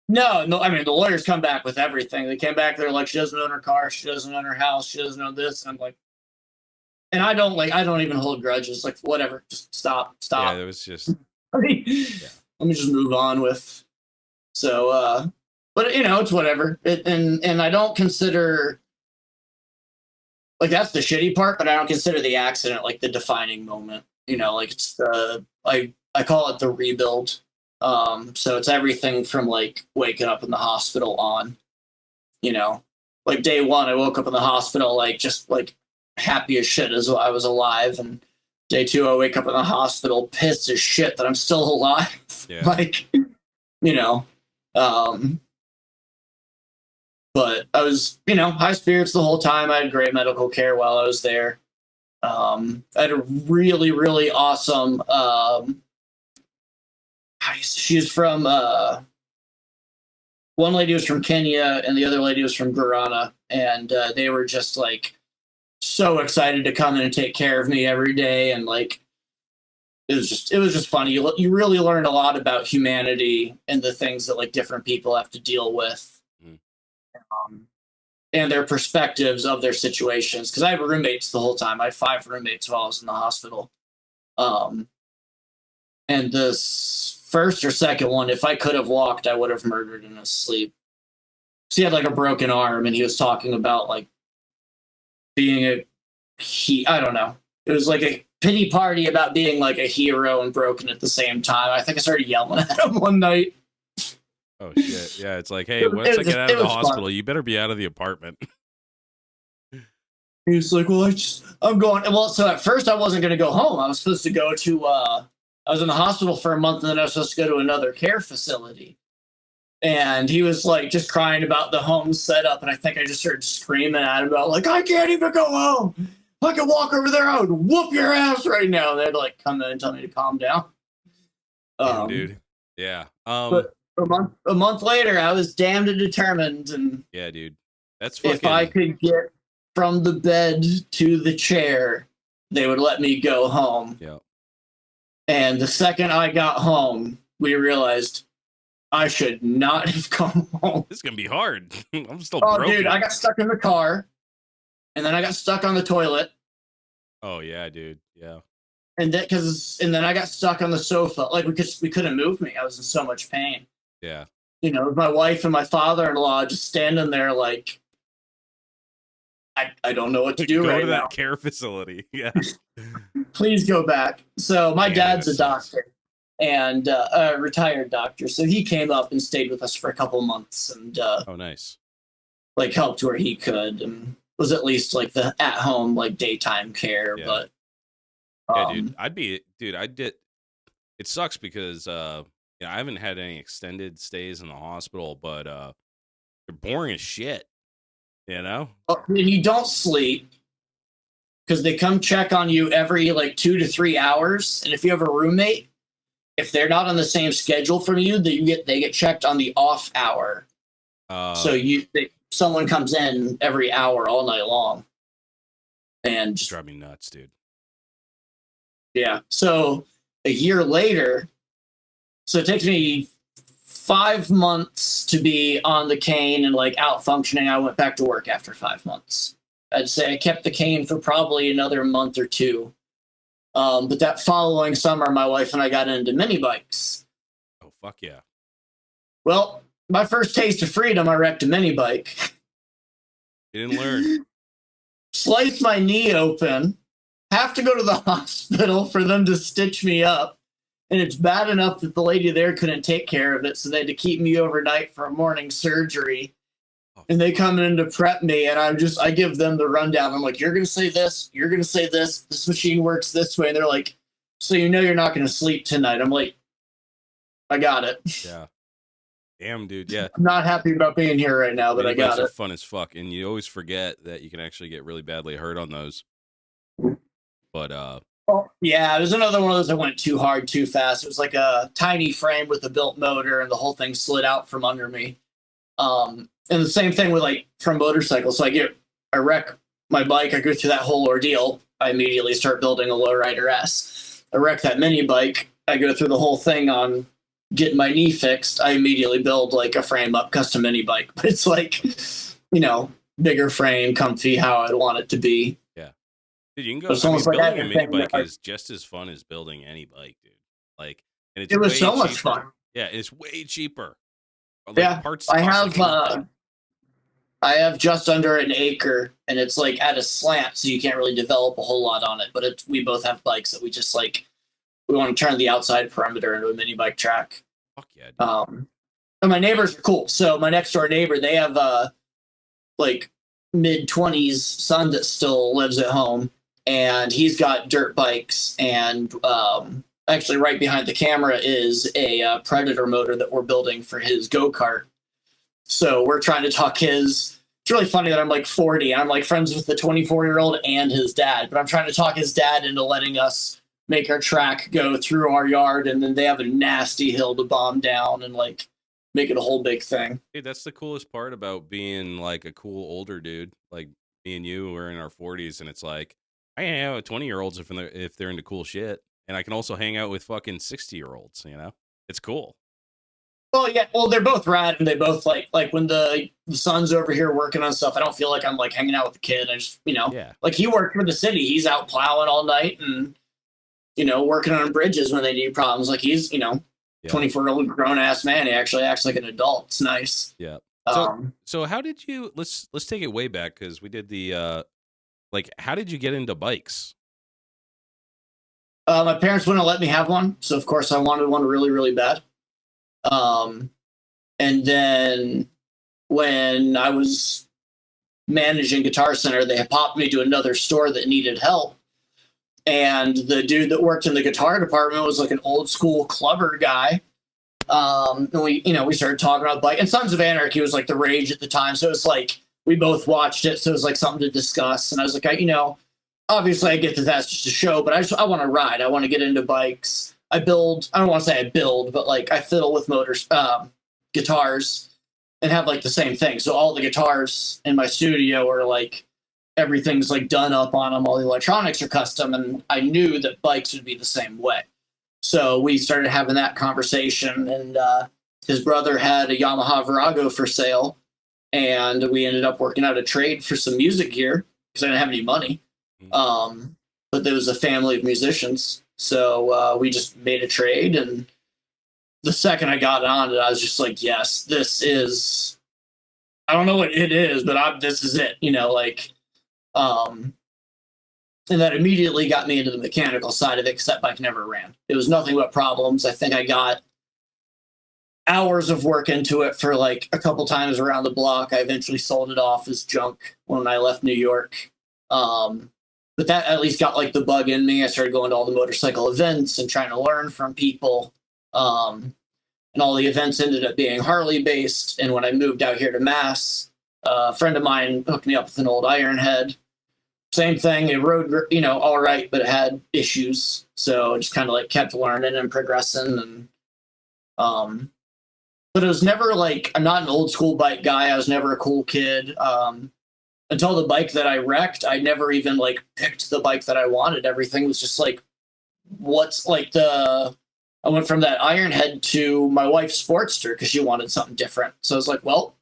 No. I mean, the lawyers come back with everything. They came back. They're like, "She doesn't own her car. She doesn't own her house. She doesn't own this." And I'm like, And I don't even hold grudges. Like, whatever, just stop. Yeah, it was just. Let me just move on with. So, but it's whatever. And I don't consider, like, that's the shitty part, but I don't consider the accident like the defining moment. Like, it's I call it the rebuild. So it's everything from like waking up in the hospital on, like day one, I woke up in the hospital, like just like happy as shit as I was alive. And day two, I wake up in the hospital pissed as shit that I'm still alive. Yeah. Like, but I was, high spirits the whole time. I had great medical care while I was there. I had a really, really awesome, she was from, one lady was from Kenya and the other lady was from Guyana. And they were just like so excited to come in and take care of me every day. And like, it was just funny. You really learned a lot about humanity and the things that like different people have to deal with. And their perspectives of their situations. Because I had roommates the whole time. I had 5 roommates while I was in the hospital. And this first or second one, if I could have walked, I would have murdered in his sleep. So he had like a broken arm, and he was talking about like being I don't know. It was like a pity party about being like a hero and broken at the same time. I think I started yelling at him one night. Oh shit! Yeah, it's like, hey, once I get out of the hospital, you better be out of the apartment. He's like, well, I'm going. Well, so at first I wasn't going to go home. I was supposed to go to. I was in the hospital for a month, and then I was supposed to go to another care facility. And he was like just crying about the home setup, and I think I just started screaming at him about like, I can't even go home. If I could walk over there, I would whoop your ass right now. And they'd like come in and tell me to calm down. Damn, dude. Yeah. But a month later, I was damned and determined. And yeah, dude. That's fucking... If I could get from the bed to the chair, they would let me go home. Yeah. And the second I got home, we realized I should not have come home. This is going to be hard. I'm still broken. Dude, I got stuck in the car. And then I got stuck on the toilet. Oh, yeah, dude. Yeah. And then I got stuck on the sofa. Like, we couldn't move me. I was in so much pain. Yeah. My wife and my father-in-law just standing there like, I don't know what to do right now. Go to that care facility. Yeah. Please go back. So my dad's a doctor and a retired doctor. So he came up and stayed with us for a couple months and oh, nice. Like helped where he could and was at least like the at-home like daytime care. Yeah. But yeah, dude, I did. It sucks because I haven't had any extended stays in the hospital, but they're boring as shit. And you don't sleep because they come check on you every like 2 to 3 hours. And if you have a roommate, if they're not on the same schedule from you, they get checked on the off hour. So someone comes in every hour all night long. And just drive me nuts, dude. Yeah. So a year later, so it takes me 5 months to be on the cane and like out functioning. I went back to work after 5 months. I'd say I kept the cane for probably another month or two. But that following summer, my wife and I got into mini bikes. Oh, fuck yeah. Well, my first taste of freedom, I wrecked a mini bike. You didn't learn. Sliced my knee open. Have to go to the hospital for them to stitch me up. And it's bad enough that the lady there couldn't take care of it, so they had to keep me overnight for a morning surgery. And they come in to prep me, and I give them the rundown. I'm like, you're going to say this, you're going to say this, this machine works this way. And they're like, so you're not going to sleep tonight. I'm like, I got it. Yeah. Damn, dude, yeah. I'm not happy about being here right now, but I got it. Are fun as fuck, and you always forget that you can actually get really badly hurt on those. But, yeah, it was another one of those that went too hard, too fast. It was like a tiny frame with a built motor, and the whole thing slid out from under me. And the same thing with like from motorcycles. So I wreck my bike. I go through that whole ordeal. I immediately start building a lowrider S. I wreck that mini bike. I go through the whole thing on getting my knee fixed. I immediately build like a frame up custom mini bike, but it's like, bigger frame, comfy, how I'd want it to be. Yeah. Dude, you can But go. it's I mean, almost like building that a mini thing that, bike like, is just as fun as building any bike, dude. Like, and it's it was way so much cheaper. fun. Yeah, it's way cheaper. Like Yeah, parts cost like nothing. I have just under an acre, and it's like at a slant, so you can't really develop a whole lot on it. But we both have bikes that we just like. We want to turn the outside perimeter into a mini bike track. Fuck yeah, dude. And my neighbors are cool. So my next door neighbor, they have like mid-20s son that still lives at home, and he's got dirt bikes. And actually, right behind the camera is a Predator motor that we're building for his go-kart. So we're trying to talk his. It's really funny that I'm like 40. I'm like friends with the 24-year-old and his dad, but I'm trying to talk his dad into letting us make our track go through our yard, and then they have a nasty hill to bomb down and like make it a whole big thing. Hey, that's the coolest part about being like a cool older dude. Like me and you, we're in our 40s, and it's like I hang out with 20-year-olds if they're into cool shit, and I can also hang out with fucking 60-year-olds. You know, it's cool. Well, yeah. Well, they're both rad, and they both like when the son's over here working on stuff. I don't feel like I'm like hanging out with the kid. I just Yeah. like he worked for the city. He's out plowing all night and working on bridges when they need problems. Like he's 24-year-old grown ass man. He actually acts like an adult. It's nice. Yeah. Um, So how did you? Let's take it way back because we did the like. How did you get into bikes? my parents wouldn't let me have one, so of course I wanted one really, really bad. And then when I was managing Guitar Center, they popped me to another store that needed help. And the dude that worked in the guitar department was like an old school clubber guy. And we started talking about bike, and Sons of Anarchy was like the rage at the time. So it was like, we both watched it. So it was like something to discuss. And I was like, obviously I get that that's just a show, but I want to ride. I want to get into bikes. I don't want to say I build, but like I fiddle with guitars and have like the same thing. So all the guitars in my studio are like, everything's like done up on them. All the electronics are custom. And I knew that bikes would be the same way. So we started having that conversation, and his brother had a Yamaha Virago for sale, and we ended up working out a trade for some music gear because I didn't have any money. But there was a family of musicians, so we just made a trade, and the second I got on it, I was just like, yes, this is, I don't know what it is, but this is it, and that immediately got me into the mechanical side of it because that bike never ran. It was nothing but problems. I think I got hours of work into it for like a couple times around the block. I eventually sold it off as junk when I left New York. But that at least got like the bug in me. I started going to all the motorcycle events and trying to learn from people. And all the events ended up being Harley based. And when I moved out here to Mass, a friend of mine hooked me up with an old Ironhead. Same thing. It rode, all right, but it had issues. So I just kind of like kept learning and progressing. And, but it was never like, I'm not an old school bike guy. I was never a cool kid. Until the bike that I wrecked, I never even like picked the bike that I wanted. Everything was just like, I went from that Ironhead to my wife's Sportster because she wanted something different. So I was like, well,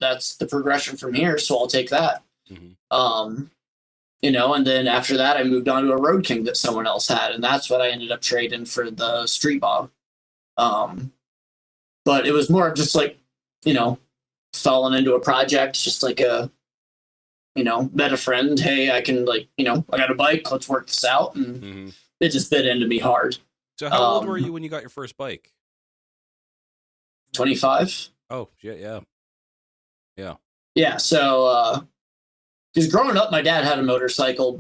that's the progression from here. So I'll take that. Mm-hmm. And then after that, I moved on to a Road King that someone else had, and that's what I ended up trading for the Street Bob. But it was more of just like, falling into a project, just like met a friend. Hey, I can I got a bike. Let's work this out, and it just bit into me hard. So how old were you when you got your first bike? 25. Oh shit, yeah. Yeah. So. Because growing up, my dad had a motorcycle,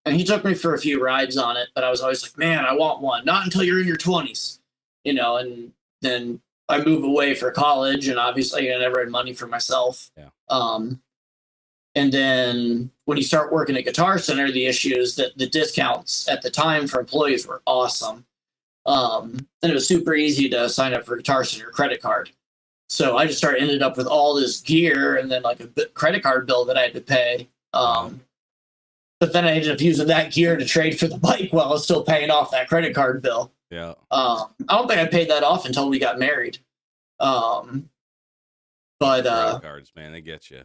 and he took me for a few rides on it, but I was always like, man, I want one. Not until you're in your 20s, and then I move away for college, and obviously I never had money for myself. Yeah. And then when you start working at Guitar Center, the issue is that the discounts at the time for employees were awesome. And it was super easy to sign up for Guitar Center credit card. So I just ended up with all this gear and then like a credit card bill that I had to pay. But then I ended up using that gear to trade for the bike while I was still paying off that credit card bill. Yeah. I don't think I paid that off until we got married. But credit cards, man, they get you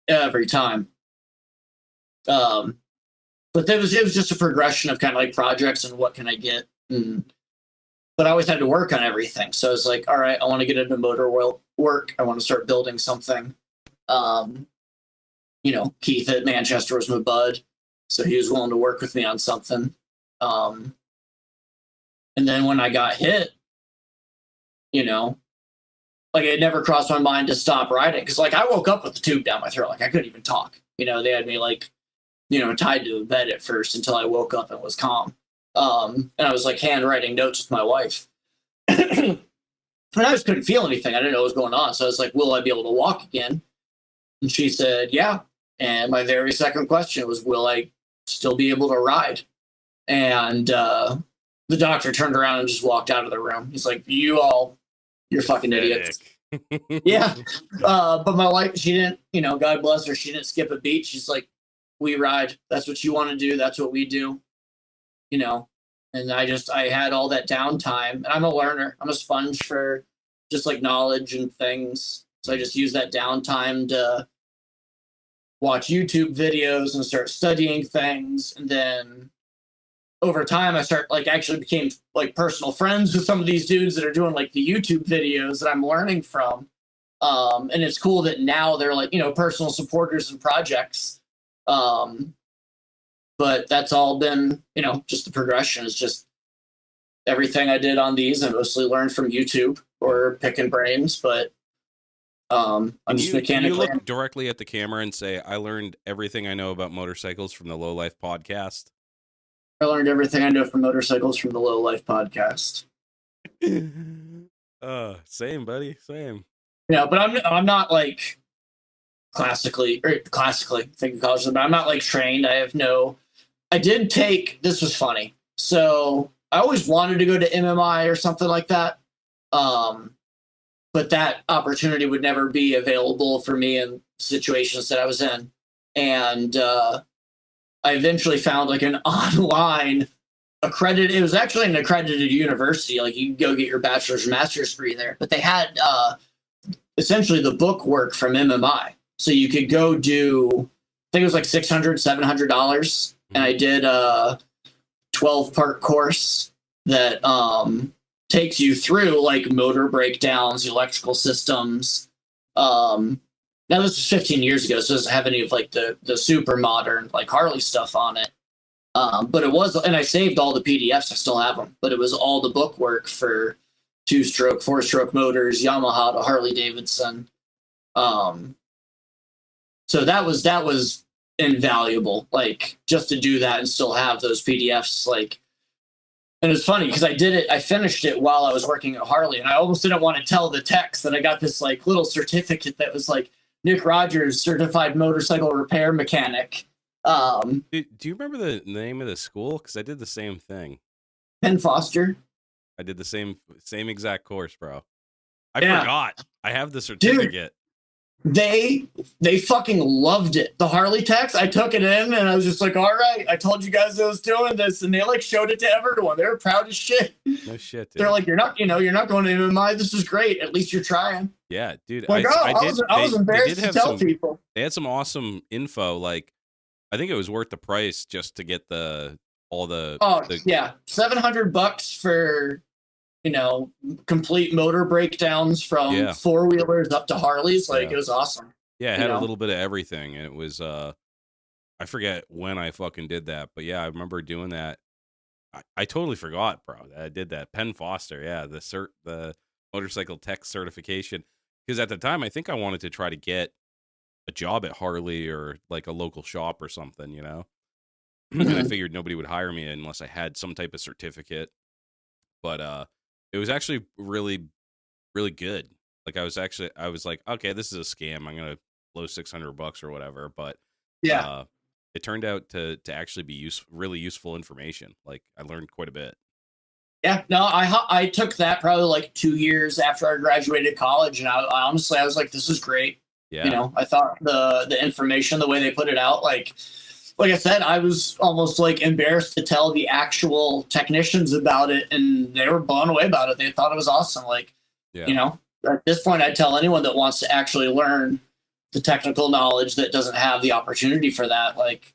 every time. But it was just a progression of kind of like projects and what can I get. But I always had to work on everything. So I was like, all right, I want to get into motor work. I want to start building something. Keith at Manchester was my bud, so he was willing to work with me on something. And then when I got hit, like it never crossed my mind to stop riding because like I woke up with the tube down my throat, like I couldn't even talk. They had me like, tied to a bed at first until I woke up and was calm. And I was like handwriting notes with my wife. And I just couldn't feel anything. I didn't know what was going on. So I was like, will I be able to walk again? And she said, yeah. And my very second question was, will I still be able to ride? And the doctor turned around and just walked out of the room. He's like, you're fucking idiots. Yeah. But my wife, she didn't, God bless her, she didn't skip a beat. She's like, we ride. That's what you want to do. That's what we do. And I had all that downtime, and I'm a learner. I'm a sponge for just like knowledge and things. So I just use that downtime to watch YouTube videos and start studying things. And then over time, I actually became like personal friends with some of these dudes that are doing like the YouTube videos that I'm learning from. And it's cool that now they're like, personal supporters and projects. But that's all been, just the progression. It's just everything I did on these I mostly learned from YouTube or picking brains, but I'm just mechanically. Can you look directly at the camera and say, I learned everything I know about motorcycles from the Lowlife podcast? I learned everything I know from motorcycles from the Lowlife podcast. Same, buddy. Same. Yeah, but I'm not like classically thinking college, but I'm not like trained. I did take, this was funny. So I always wanted to go to MMI or something like that. But that opportunity would never be available for me in situations that I was in. And I eventually found like an online it was actually an accredited university. Like you could go get your bachelor's or master's degree there, but they had essentially the book work from MMI. So you could go do, I think it was like $600, $700. And I did a 12-part course that takes you through like motor breakdowns, electrical systems. Now this was 15 years ago, so it doesn't have any of like the super modern like Harley stuff on it. But it was, and I saved all the PDFs. I still have them, but it was all the book work for 2-stroke, 4-stroke motors, Yamaha to Harley Davidson. So that was invaluable, like just to do that and still have those PDFs. Like, and it's funny because I finished it while I was working at Harley, and I almost didn't want to tell the techs that I got this like little certificate that was like Nick Rogers certified motorcycle repair mechanic. Do you remember the name of the school? Because I did the same thing. Penn Foster. I did the same exact course, bro. I forgot. I have the certificate. Dude, they fucking loved it. The Harley techs, I took it in and I was just like, all right, I told you guys I was doing this, and they like showed it to everyone. They were proud as shit. No shit, dude. They're like, you're not going to MMI. This is great. At least you're trying. Yeah, dude. Like, I was embarrassed to tell people. They had some awesome info. Like, I think it was worth the price just to get yeah, $700 for complete motor breakdowns from 4-wheelers up to Harleys. Like, it was awesome. Yeah, it had a little bit of everything, and it was I forget when I fucking did that, but yeah, I remember doing that. I totally forgot, bro, that I did that. Penn Foster, yeah, the motorcycle tech certification, because at the time I think I wanted to try to get a job at Harley or like a local shop or something, and I figured nobody would hire me unless I had some type of certificate. But it was actually really, really good. Like I was like, okay, this is a scam. I'm gonna blow $600 or whatever. But yeah, it turned out to actually be really useful information. Like I learned quite a bit. Yeah, no, I took that probably like 2 years after I graduated college, and I honestly was like, this is great. Yeah, I thought the information, the way they put it out, like I said, I was almost like embarrassed to tell the actual technicians about it, and they were blown away about it. They thought it was awesome. Like, at this point, I'd tell anyone that wants to actually learn the technical knowledge that doesn't have the opportunity for that. Like,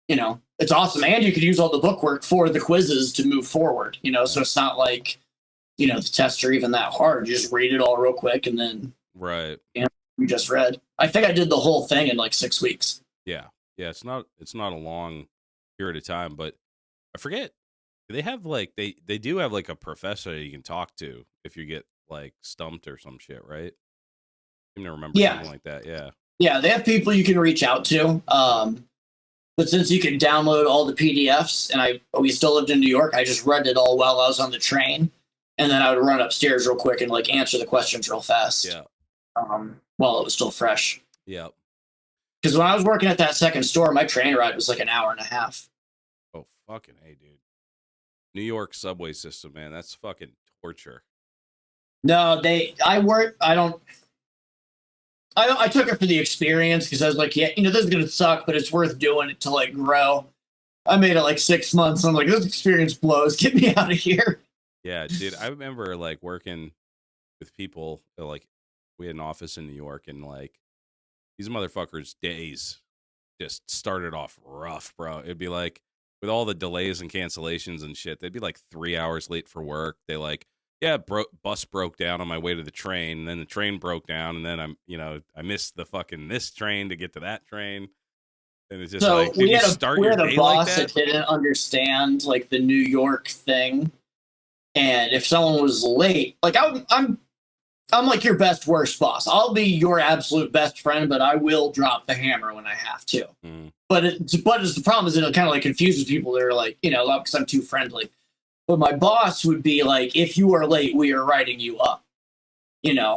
it's awesome. And you could use all the bookwork for the quizzes to move forward, so it's not like, the tests are even that hard. You just read it all real quick and then right. You just read. I think I did the whole thing in like 6 weeks. Yeah. Yeah. It's not a long period of time, but I forget. They have like, they do have like a professor you can talk to if you get like stumped or some shit, right? I can remember something like that. Yeah. Yeah. They have people you can reach out to. But since you can download all the PDFs and we still lived in New York, I just read it all while I was on the train. And then I would run upstairs real quick and like answer the questions real fast. Yeah. While it was still fresh. Yeah. Because when I was working at that second store, my train ride was like an hour and a half. Oh, fucking hey, dude. New York subway system, man. That's fucking torture. No, I took it for the experience because I was like, yeah, this is going to suck, but it's worth doing it to like grow. I made it like 6 months. And I'm like, this experience blows. Get me out of here. Yeah, dude. I remember like working with people like we had an office in New York and like these motherfuckers' days just started off rough, bro. It'd be like with all the delays and cancellations and shit, they'd be like 3 hours late for work. They like, yeah, bus broke down on my way to the train. And then the train broke down. And then I missed the fucking this train to get to that train. And it's just so like, did you start your day like that? That didn't understand like the New York thing. And if someone was late, like I'm like your best worst boss. I'll be your absolute best friend, but I will drop the hammer when I have to. Mm. But the problem is it kind of like confuses people that are like, because I'm too friendly. But my boss would be like, if you are late, we are writing you up, and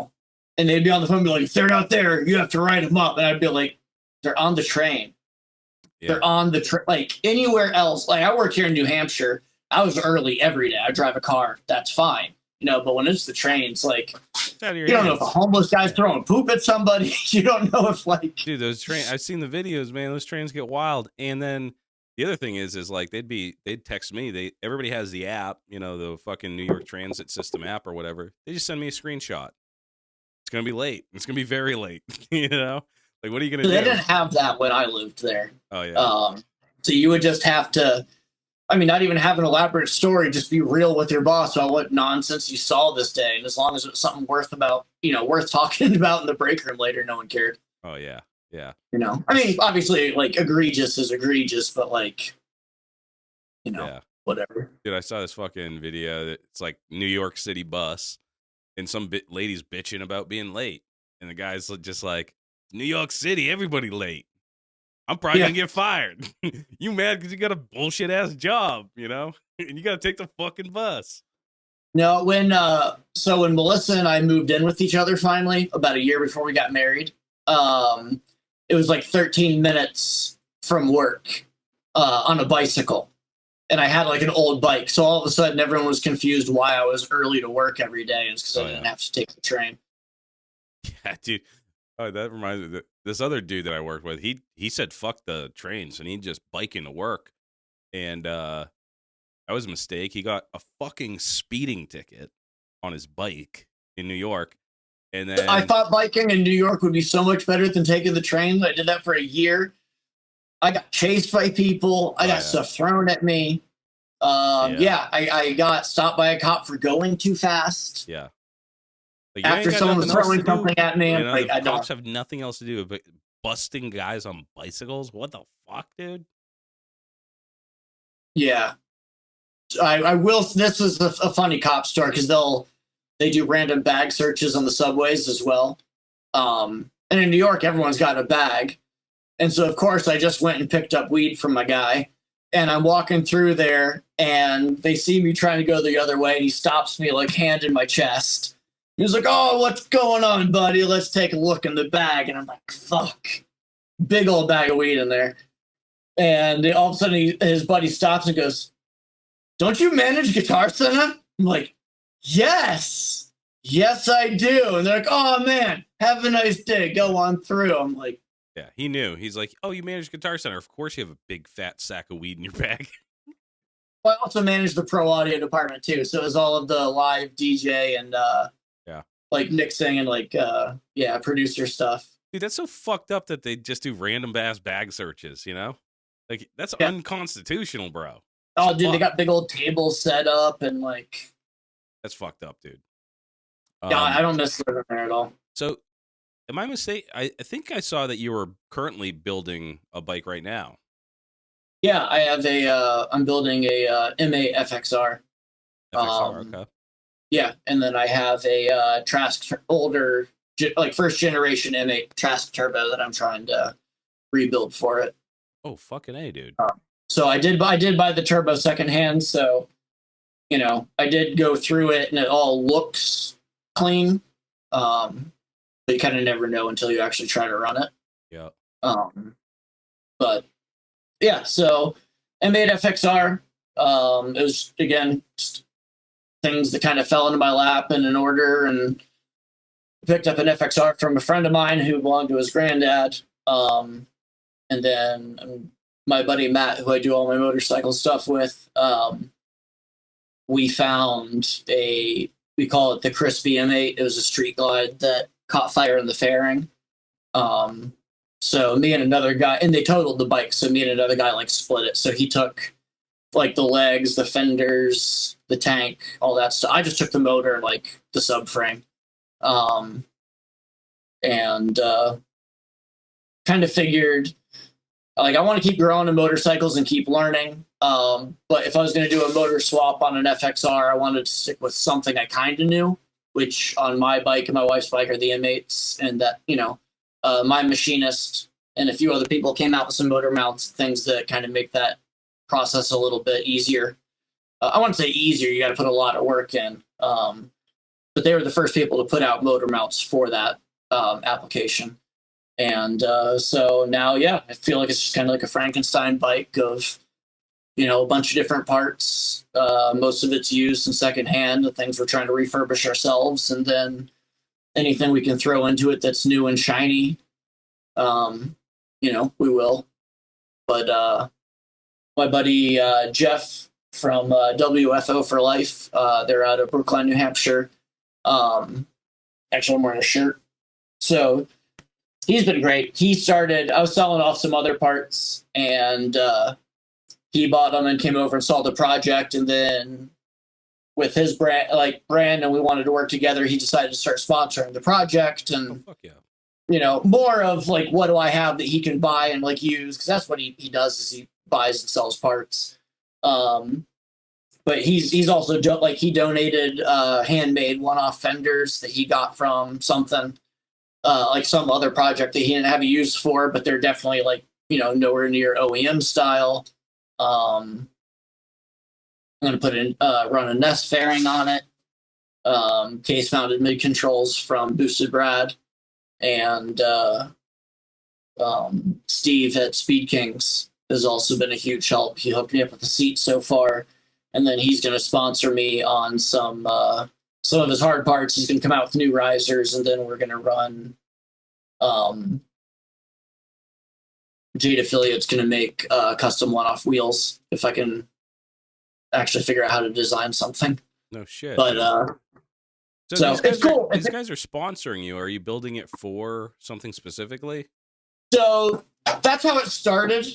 they'd be on the phone and be like, if they're not there, you have to write them up. And I'd be like, they're on the train. Yeah. They're on the train. Like anywhere else. Like I work here in New Hampshire. I was early every day. I drive a car. That's fine. But when it's the trains, like, you don't know if a homeless guy's throwing poop at somebody. You don't know if, like... Dude, those trains... I've seen the videos, man. Those trains get wild. And then the other thing is like, they'd text me. Everybody has the app, the fucking New York Transit System app or whatever. They just send me a screenshot. It's going to be late. It's going to be very late, Like, what are you going to do? They didn't have that when I lived there. Oh, yeah. So you would just have to... not even have an elaborate story, just be real with your boss about what nonsense you saw this day. And as long as it was something worth talking about in the break room later, no one cared. Oh, yeah. Yeah. Obviously, like, egregious is egregious, but, like, whatever. Dude, I saw this fucking video that it's like New York City bus, and some lady's bitching about being late. And the guy's just like, New York City, everybody late. I'm probably going to get fired. You mad because you got a bullshit ass job, and you got to take the fucking bus. No, when Melissa and I moved in with each other finally, about a year before we got married, it was like 13 minutes from work on a bicycle. And I had like an old bike. So all of a sudden everyone was confused why I was early to work every day. And it's because I didn't have to take the train. Yeah, dude. Oh, that reminds me. This other dude that I worked with, he said fuck the trains and he'd just bike into work. And that was a mistake. He got a fucking speeding ticket on his bike in New York. And then I thought biking in New York would be so much better than taking the train. I did that for a year. I got chased by people. I got stuff thrown at me. I got stopped by a cop for going too fast. Yeah. Like, after someone was throwing something at me, the cops have nothing else to do but busting guys on bicycles. What the fuck, dude? Yeah, I will. This is a funny cop story because they do random bag searches on the subways as well. And in New York, everyone's got a bag, and so of course I just went and picked up weed from my guy, and I'm walking through there, and they see me trying to go the other way, and he stops me like hand in my chest. He was like, "Oh, what's going on, buddy? Let's take a look in the bag." And I'm like, "Fuck." Big old bag of weed in there. And all of a sudden, his buddy stops and goes, "Don't you manage Guitar Center?" I'm like, "Yes. Yes, I do." And they're like, "Oh, man, have a nice day. Go on through." I'm like, yeah, he knew. He's like, "Oh, you manage Guitar Center. Of course you have a big, fat sack of weed in your bag." Well, I also manage the pro audio department, too. So it was all of the live DJ and like mixing and like producer stuff. Dude, that's so fucked up that they just do random ass bag searches, Like, that's Yeah. unconstitutional, bro. Oh, dude, they got big old tables set up and like. That's fucked up, dude. Yeah, I don't miss living there at all. So, am I mistaken? I think I saw that you were currently building a bike right now. Yeah, I have I'm building a M8 FXR. FXR, okay. Yeah, and then I have a Trask older, like first generation M8 Trask turbo that I'm trying to rebuild for it. Oh, fucking A, dude. So I did buy the turbo secondhand. So, you know, I did go through it and it all looks clean. But you kind of never know until you actually try to run it. Yeah. But yeah, so M8 FXR. It was again just things that kind of fell into my lap and in order, and picked up an FXR from a friend of mine who belonged to his granddad. And then my buddy Matt, who I do all my motorcycle stuff with, we found we call it the Crispy M8. It was a street glide that caught fire in the fairing. So me and another guy, and they totaled the bike. So me and another guy like split it. So he took like the legs, the fenders, the tank, all that stuff. I just took the motor and like the subframe. And kind of figured like I want to keep growing in motorcycles and keep learning. But if I was going to do a motor swap on an FXR, I wanted to stick with something I kind of knew, which on my bike and my wife's bike are the M8s, and that, you know, my machinist and a few other people came out with some motor mounts, things that kind of make that process a little bit easier. I wouldn't say easier, you got to put a lot of work in. But they were the first people to put out motor mounts for that application. And so now, yeah, I feel like it's just kind of like a Frankenstein bike of, you know, a bunch of different parts. Most of it's used and secondhand, the things we're trying to refurbish ourselves. And then anything we can throw into it that's new and shiny, you know, we will. But my buddy Jeff from WFO for Life, they're out of Brookline, New Hampshire. Actually, I'm wearing a shirt. So he's been great. I was selling off some other parts, and he bought them and came over and saw the project. And then with his brand, and we wanted to work together, he decided to start sponsoring the project. And, fuck yeah. You know, more of like, what do I have that he can buy and like use? Because that's what he does, is he buys and sells parts. But he's also he donated handmade one-off fenders that he got from something. Like some other project that he didn't have a use for, but they're definitely like, you know, nowhere near OEM style. I'm going to run a Nest fairing on it. Case mounted mid controls from Boosted Brad, and Steve at Speed Kings has also been a huge help. He hooked me up with the seat so far, and then he's going to sponsor me on some of his hard parts. He's going to come out with new risers, and then we're going to run. Jade Affiliate's going to make custom one-off wheels if I can actually figure out how to design something. No shit. But so it's cool. These guys are sponsoring you. Are you building it for something specifically? So that's how it started.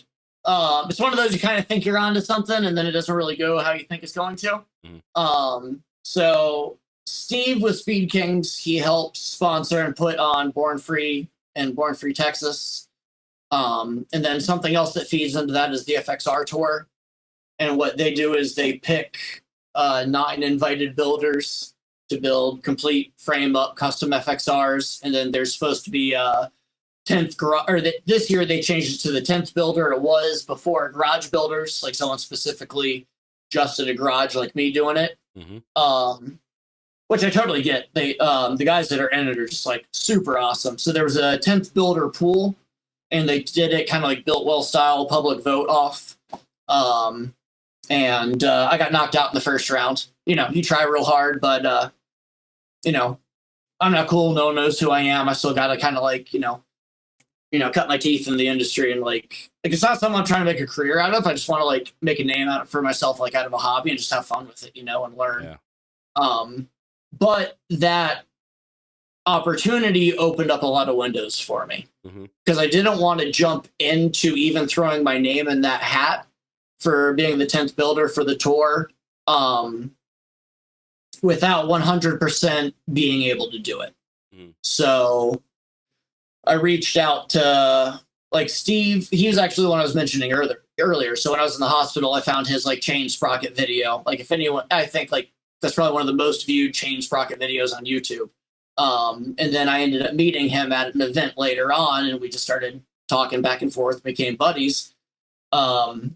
It's one of those you kind of think you're onto something, and then it doesn't really go how you think it's going to. Mm-hmm. So Steve with Speed Kings, he helps sponsor and put on Born Free and Born Free Texas. And then something else that feeds into that is the FXR Tour. And what they do is they pick 9 invited builders to build complete frame up custom FXRs. And then there's supposed to be a 10th this year they changed it to the 10th builder. It was before garage builders, like someone specifically just at a garage like me doing it. Mm-hmm. Which I totally get. They the guys that are in it are just like super awesome. So there was a 10th builder pool, and they did it kind of like Built Well style, public vote off. And I got knocked out in the first round. You know, you try real hard, but you know, I'm not cool. No one knows who I am. I still got to kind of like, you know, cut my teeth in the industry, and like it's not something I'm trying to make a career out of. I just want to like make a name out for myself, like out of a hobby, and just have fun with it, you know, and learn. Yeah. But that opportunity opened up a lot of windows for me because I didn't want to jump into even throwing my name in that hat for being the 10th builder for the tour without 100% being able to do it. So I reached out to like Steve. He was actually the one I was mentioning earlier. So when I was in the hospital, I found his like chain sprocket video. Like if anyone, I think like that's probably one of the most viewed chain sprocket videos on YouTube. And then I ended up meeting him at an event later on, and we just started talking back and forth, became buddies. And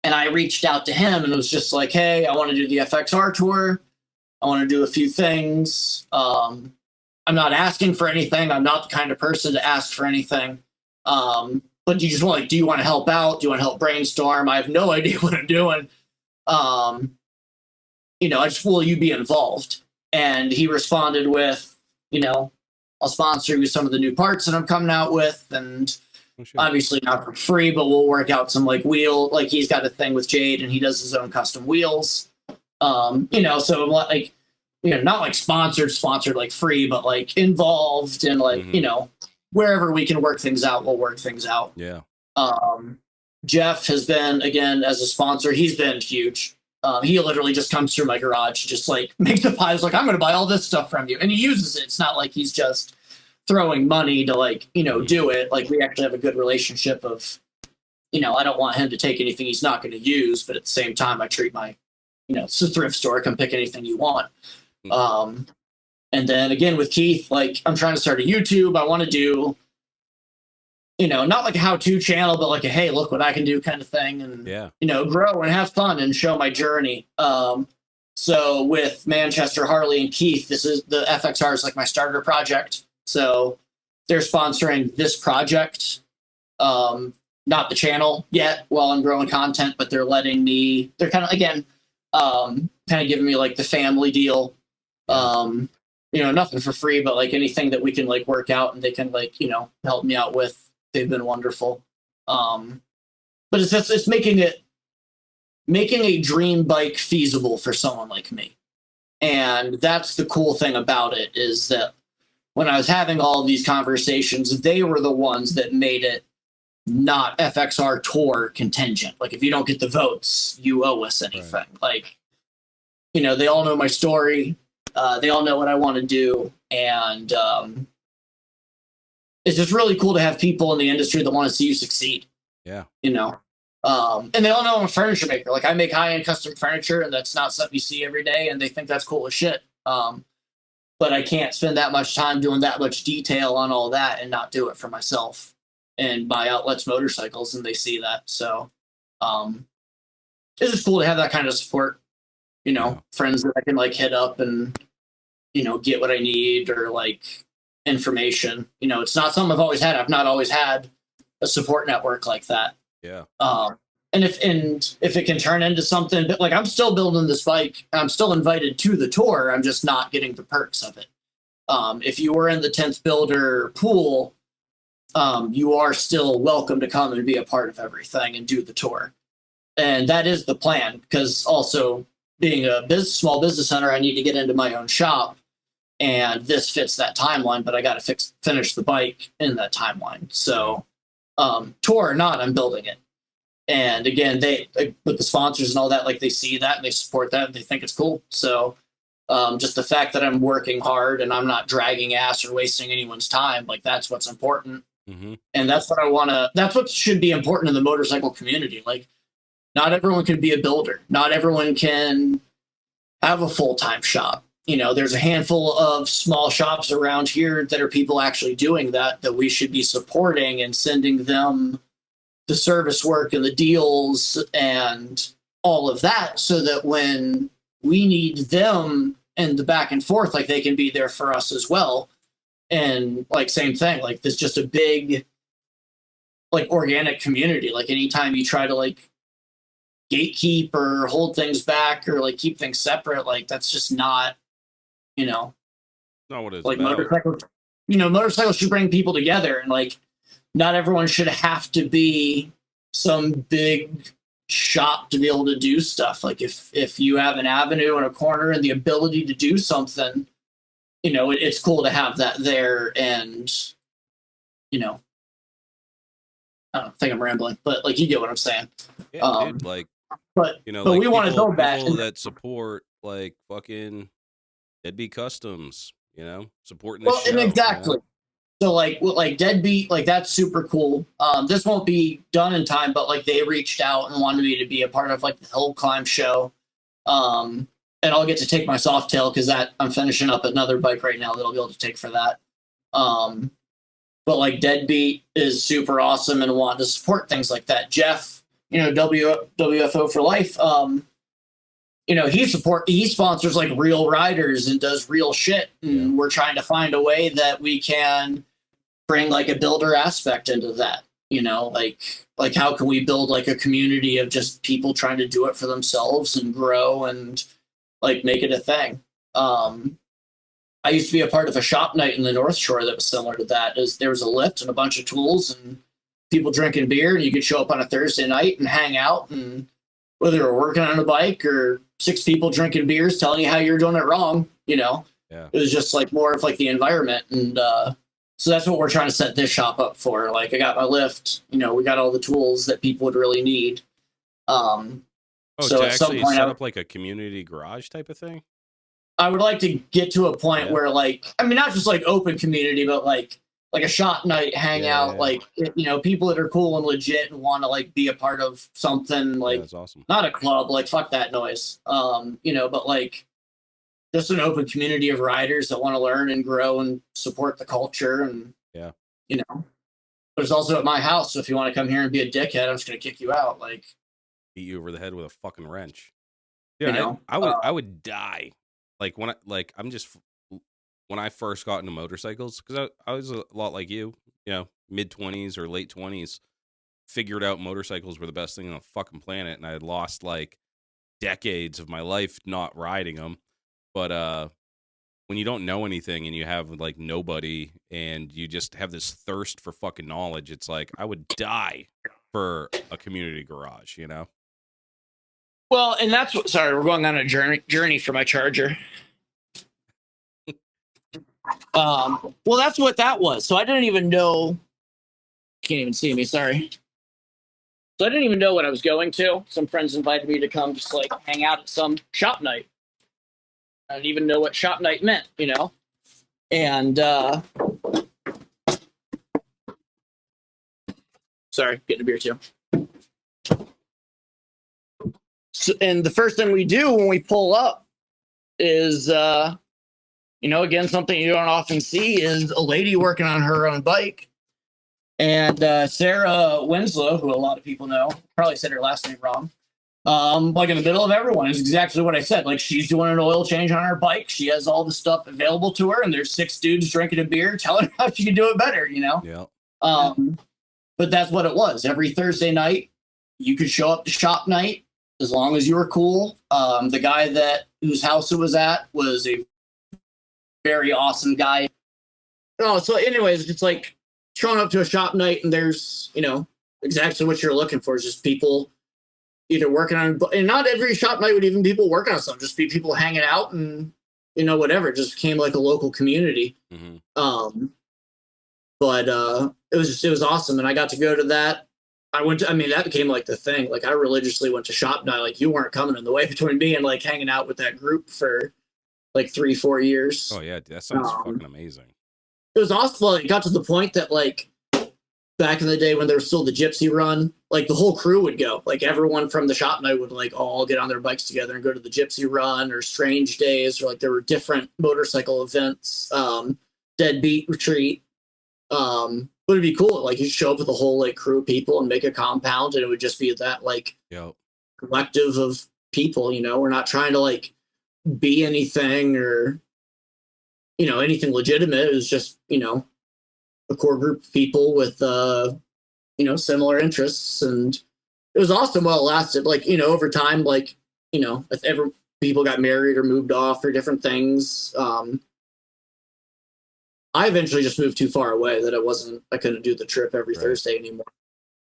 I reached out to him and it was just like, hey, I want to do the FXR tour. I want to do a few things. I'm not asking for anything. I'm not the kind of person to ask for anything. But you just want like, do you want to help out? Do you want to help brainstorm? I have no idea what I'm doing. You know, I just, will you be involved? And he responded with, you know, I'll sponsor you with some of the new parts that I'm coming out with. And obviously not for free, but we'll work out some like wheel, like he's got a thing with Jade and he does his own custom wheels. You know, so like, you know, not like sponsored like free, but like involved and like, you know, wherever we can work things out, we'll work things out. Yeah. Jeff has been, again, as a sponsor, he's been huge. He literally just comes through my garage, just like make the pies like, I'm going to buy all this stuff from you. And he uses it. It's not like he's just throwing money to like, you know, do it. Like we actually have a good relationship of, you know, I don't want him to take anything he's not going to use, but at the same time, I treat my, you know, it's a thrift store. Come pick anything you want. And then again with Keith, like I'm trying to start a YouTube. I want to do, you know, not like a how-to channel, but like a, hey, look what I can do kind of thing. And, you know, grow and have fun and show my journey. So with Manchester, Harley, and Keith, this is the FXR is like my starter project. So they're sponsoring this project. Not the channel yet while I'm growing content, but they're letting me, they're kind of, again, kind of giving me like the family deal. You know, nothing for free, but like anything that we can like work out and they can like, you know, help me out with. They've been wonderful. But it's just, it's making a dream bike feasible for someone like me. And that's the cool thing about it is that when I was having all of these conversations, they were the ones that made it not FXR tour contingent. Like if you don't get the votes, you owe us anything. Right. Like, you know, they all know my story. They all know what I want to do. And it's just really cool to have people in the industry that want to see you succeed. Yeah. You know, and they all know I'm a furniture maker. Like I make high-end custom furniture and that's not something you see every day. And they think that's cool as shit. But I can't spend that much time doing that much detail on all that and not do it for myself and buy Outlets motorcycles. And they see that. So it's just cool to have that kind of support, you know, friends that I can like hit up and, you know, get what I need or like information. You know, it's not something I've always had. I've not always had a support network like that. Yeah. And if it can turn into something, but like I'm still building this bike, I'm still invited to the tour. I'm just not getting the perks of it. If you were in the 10th builder pool, you are still welcome to come and be a part of everything and do the tour. And that is the plan, because also being a small business owner, I need to get into my own shop. And this fits that timeline, but I got to finish the bike in that timeline. So tour or not, I'm building it. And again, they with the sponsors and all that, like they see that and they support that and they think it's cool. So just the fact that I'm working hard and I'm not dragging ass or wasting anyone's time, like that's what's important. And that's what that's what should be important in the motorcycle community. Like not everyone can be a builder. Not everyone can have a full-time shop. You know, there's a handful of small shops around here that are people actually doing that we should be supporting and sending them the service work and the deals and all of that so that when we need them and the back and forth, like they can be there for us as well. And like, same thing, like there's just a big, like organic community. Like anytime you try to like gatekeep or hold things back or like keep things separate, like that's just not, you know, not what it's like about. Motorcycles should bring people together, and like not everyone should have to be some big shop to be able to do stuff. Like if you have an avenue and a corner and the ability to do something, it's cool to have that there. And, you know, I don't think I'm rambling, but like, you get what I'm saying. Yeah, dude. Like, But like we want to build that. People that support like fucking Deadbeat Customs, supporting this show. And exactly. So like Deadbeat, like that's super cool. This won't be done in time, but like they reached out and wanted me to be a part of like the Hill Climb show. And I'll get to take my Softail because that I'm finishing up another bike right now that I'll be able to take for that. But like Deadbeat is super awesome and want to support things like that. Jeff, WFO for life. He sponsors like real riders and does real shit. And we're trying to find a way that we can bring like a builder aspect into that, like how can we build like a community of just people trying to do it for themselves and grow and like make it a thing. I used to be a part of a shop night in the North Shore that was similar to that. There was a lift and a bunch of tools and people drinking beer, and you could show up on a Thursday night and hang out, and whether you're working on a bike or 6 people drinking beers telling you how you're doing it wrong, it was just like more of like the environment. And so that's what we're trying to set this shop up for. Like I got my lift, we got all the tools that people would really need. So to actually set up like a community garage type of thing? I would like to get to a point where like, I mean, not just like open community, but like a shop night hangout, like, people that are cool and legit and want to like be a part of something like, that's awesome. Not a club, like fuck that noise. But like just an open community of riders that want to learn and grow and support the culture. And, but it's also at my house. So if you want to come here and be a dickhead, I'm just going to kick you out. Like beat you over the head with a fucking wrench. Yeah. I would die. Like when I first got into motorcycles, because I was a lot like you, mid-20s or late 20s, figured out motorcycles were the best thing on the fucking planet, and I had lost like decades of my life not riding them. But when you don't know anything and you have like nobody and you just have this thirst for fucking knowledge, it's like I would die for a community garage, Well, and that's what. Sorry, we're going on a journey for my charger. Well, that's what that was. So I didn't even know. Can't even see me. Sorry. So I didn't even know what I was going to. Some friends invited me to come just like hang out at some shop night. I didn't even know what shop night meant, And sorry, getting a beer too. So, and the first thing we do when we pull up is, again, something you don't often see is a lady working on her own bike. And Sarah Winslow, who a lot of people know, probably said her last name wrong, like in the middle of everyone, is exactly what I said. Like she's doing an oil change on her bike. She has all the stuff available to her, and there's 6 dudes drinking a beer telling her how she can do it better, Yeah. But that's what it was. Every Thursday night, you could show up to shop night. As long as you were cool. The guy whose house it was at was a very awesome guy. Oh, so anyways, it's like showing up to a shop night and there's, exactly what you're looking for is just people either working on, and not every shop night would even people working on something, just be people hanging out and, whatever. It just became like a local community. Mm-hmm. But it was awesome. And I got to go to that. That became like the thing. Like I religiously went to shop night. Like you weren't coming in the way between me and like hanging out with that group for like 3-4 years. Oh yeah, that sounds fucking amazing. It was awesome. It got to the point that like back in the day when there was still the Gypsy Run, like the whole crew would go. Like everyone from the shop night would like all get on their bikes together and go to the Gypsy Run or Strange Days, or like there were different motorcycle events, Deadbeat Retreat. But it'd be cool. Like you show up with a whole like crew of people and make a compound, and it would just be that like collective of people. We're not trying to like be anything or anything legitimate. It was just a core group of people with similar interests, and it was awesome while it lasted. Like over time, like if ever people got married or moved off or different things. I eventually just moved too far away that I couldn't do the trip every Thursday anymore.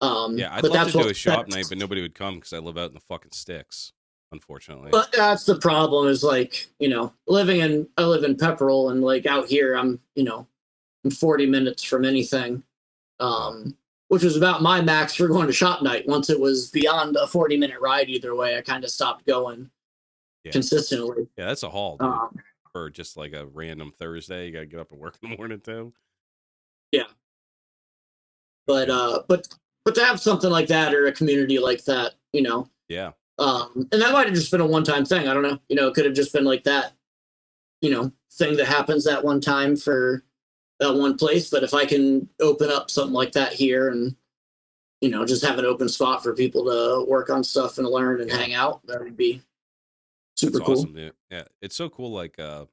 I'd love to do a shop night, but nobody would come because I live out in the fucking sticks. unfortunately. But that's the problem is like, I live in Pepperell and like out here, I'm 40 minutes from anything. Which was about my max for going to shop night. Once it was beyond a 40-minute ride either way, I kind of stopped going consistently. Yeah, that's a haul, dude. For just like a random Thursday, you gotta get up and work in the morning too. Yeah. But to have something like that or a community like that, Yeah. And that might have just been a one-time thing. I don't know. It could have just been like that, thing that happens that one time for that one place. But if I can open up something like that here and, just have an open spot for people to work on stuff and learn and hang out, that would be super cool. Awesome, dude. Yeah. It's so cool, like, to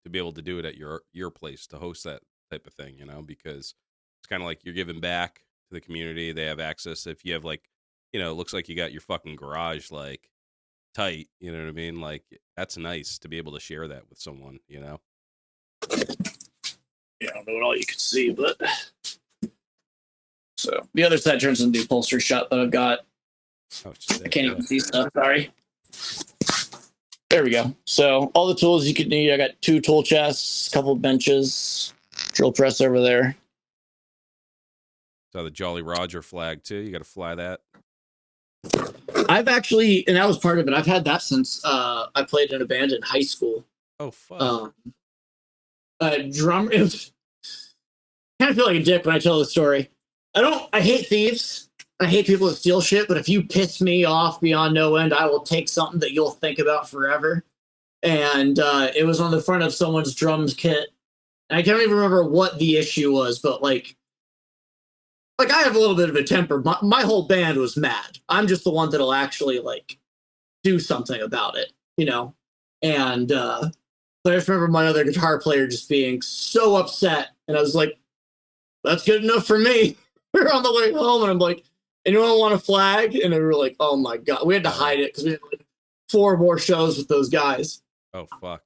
be able to do it at your place, to host that type of thing, because it's kind of like you're giving back to the community. They have access. If you have like, it looks like you got your fucking garage like tight, you know what I mean? Like, that's nice to be able to share that with someone, Yeah, I don't know what all you can see, but so the other side turns into the upholstery shop that I've got. Oh, I can't even see stuff. Sorry. There we go. So all the tools you could need. I got 2 tool chests, a couple of benches, drill press over there. So the Jolly Roger flag too. You got to fly that. I've actually, and that was part of it. I've had that since I played in a band in high school. Oh fuck. Drum. It was, I kind of feel like a dick when I tell the story. I hate thieves. I hate people that steal shit, but if you piss me off beyond no end, I will take something that you'll think about forever. And it was on the front of someone's drums kit. And I can't even remember what the issue was, but like I have a little bit of a temper. My whole band was mad. I'm just the one that'll actually like do something about it, And but I just remember my other guitar player just being so upset, and I was like, "That's good enough for me." We were on the way home, and I'm like, "Anyone want a flag?" And they were like, "Oh my god!" We had to hide it because we had like 4 more shows with those guys. Oh fuck.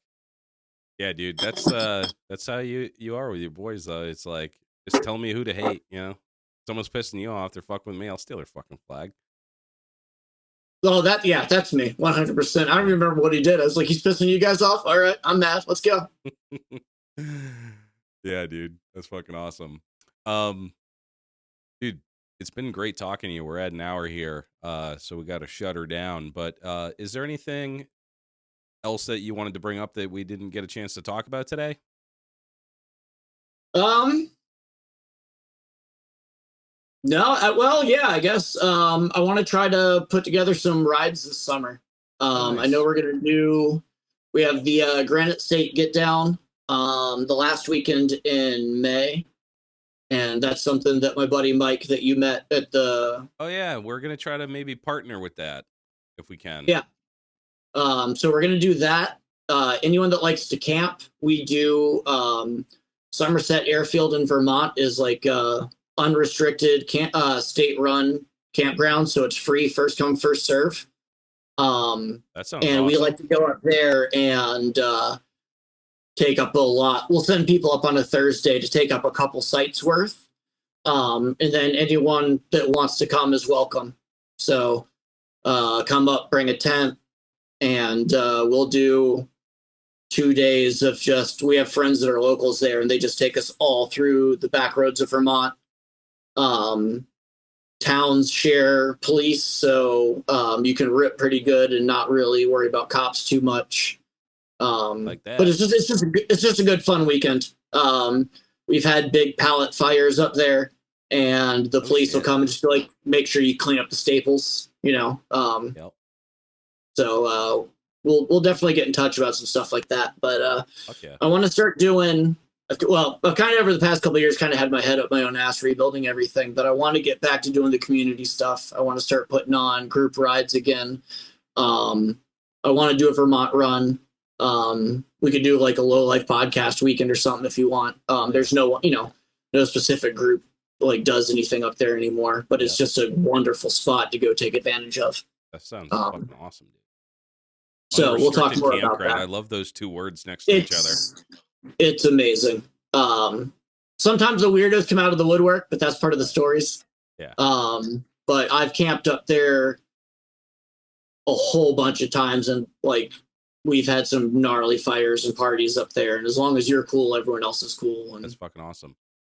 Yeah, dude. That's how you are with your boys though. It's like, just tell me who to hate, Someone's pissing you off, they're fucking with me, I'll steal their fucking flag. Oh, that's me, 100%. I don't even remember what he did. I was like, he's pissing you guys off? All right, I'm mad. Let's go. Yeah, dude. That's fucking awesome. Dude, it's been great talking to you. We're at an hour here, so we got to shut her down. But is there anything else that you wanted to bring up that we didn't get a chance to talk about today? No, well, yeah, I guess I want to try to put together some rides this summer. Nice. I know we have the Granite State Get Down the last weekend in May, and that's something that my buddy Mike that you met at the. Oh yeah, we're gonna try to maybe partner with that if we can. Yeah. So we're gonna do that. Anyone that likes to camp, we do. Somerset Airfield in Vermont is like unrestricted state-run campground, so it's free, first come, first serve. That sounds and awesome. We like to go up there and take up a lot. We'll send people up on a Thursday to take up a couple sites worth, and then anyone that wants to come is welcome. So come up, bring a tent, and we'll do 2 days of we have friends that are locals there, and they just take us all through the back roads of Vermont. Towns share police, so you can rip pretty good and not really worry about cops too much. Like that. But it's just a good fun weekend. We've had big pallet fires up there, and the police will come and just be like, make sure you clean up the staples, Yep. So we'll definitely get in touch about some stuff like that. But I want to start doing. Well, I've kind of over the past couple of years kind of had my head up my own ass rebuilding everything, but I want to get back to doing the community stuff. I want to start putting on group rides again. I want to do a Vermont run. We could do like a Lowlife podcast weekend or something if you want. There's no specific group like does anything up there anymore, but it's just a wonderful spot to go take advantage of. That sounds fucking awesome, dude. So we'll talk more about that. I love those 2 words next to each other. It's amazing. Sometimes the weirdos come out of the woodwork, but that's part of the stories. Yeah. But I've camped up there a whole bunch of times, and like we've had some gnarly fires and parties up there. And as long as you're cool, everyone else is cool. And That's fucking awesome.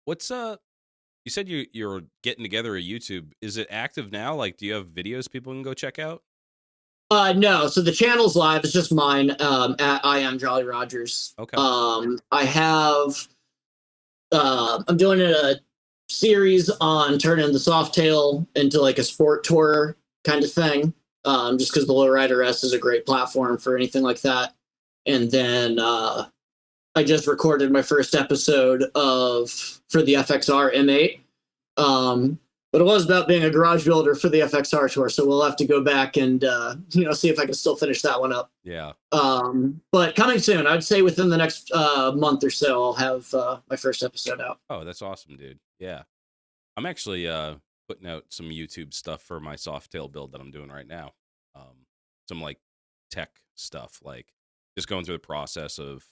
What's you said you're getting together a YouTube. Is it active now? Like, do you have videos people can go check out? No, so the channel's live. It's just mine. At I am Jolly Rogers. Okay. I have. I'm doing a series on turning the Softail into like a sport tour kind of thing. Just because the Lowrider S is a great platform for anything like that. And then I just recorded my first episode for the FXR M8. But it was about being a garage builder for the FXR tour, so we'll have to go back and see if I can still finish that one up. Yeah. But coming soon, I'd say within the next month or so, I'll have my first episode out. Oh, that's awesome, dude. Yeah, I'm actually putting out some YouTube stuff for my Softail build that I'm doing right now. Some like tech stuff, like just going through the process of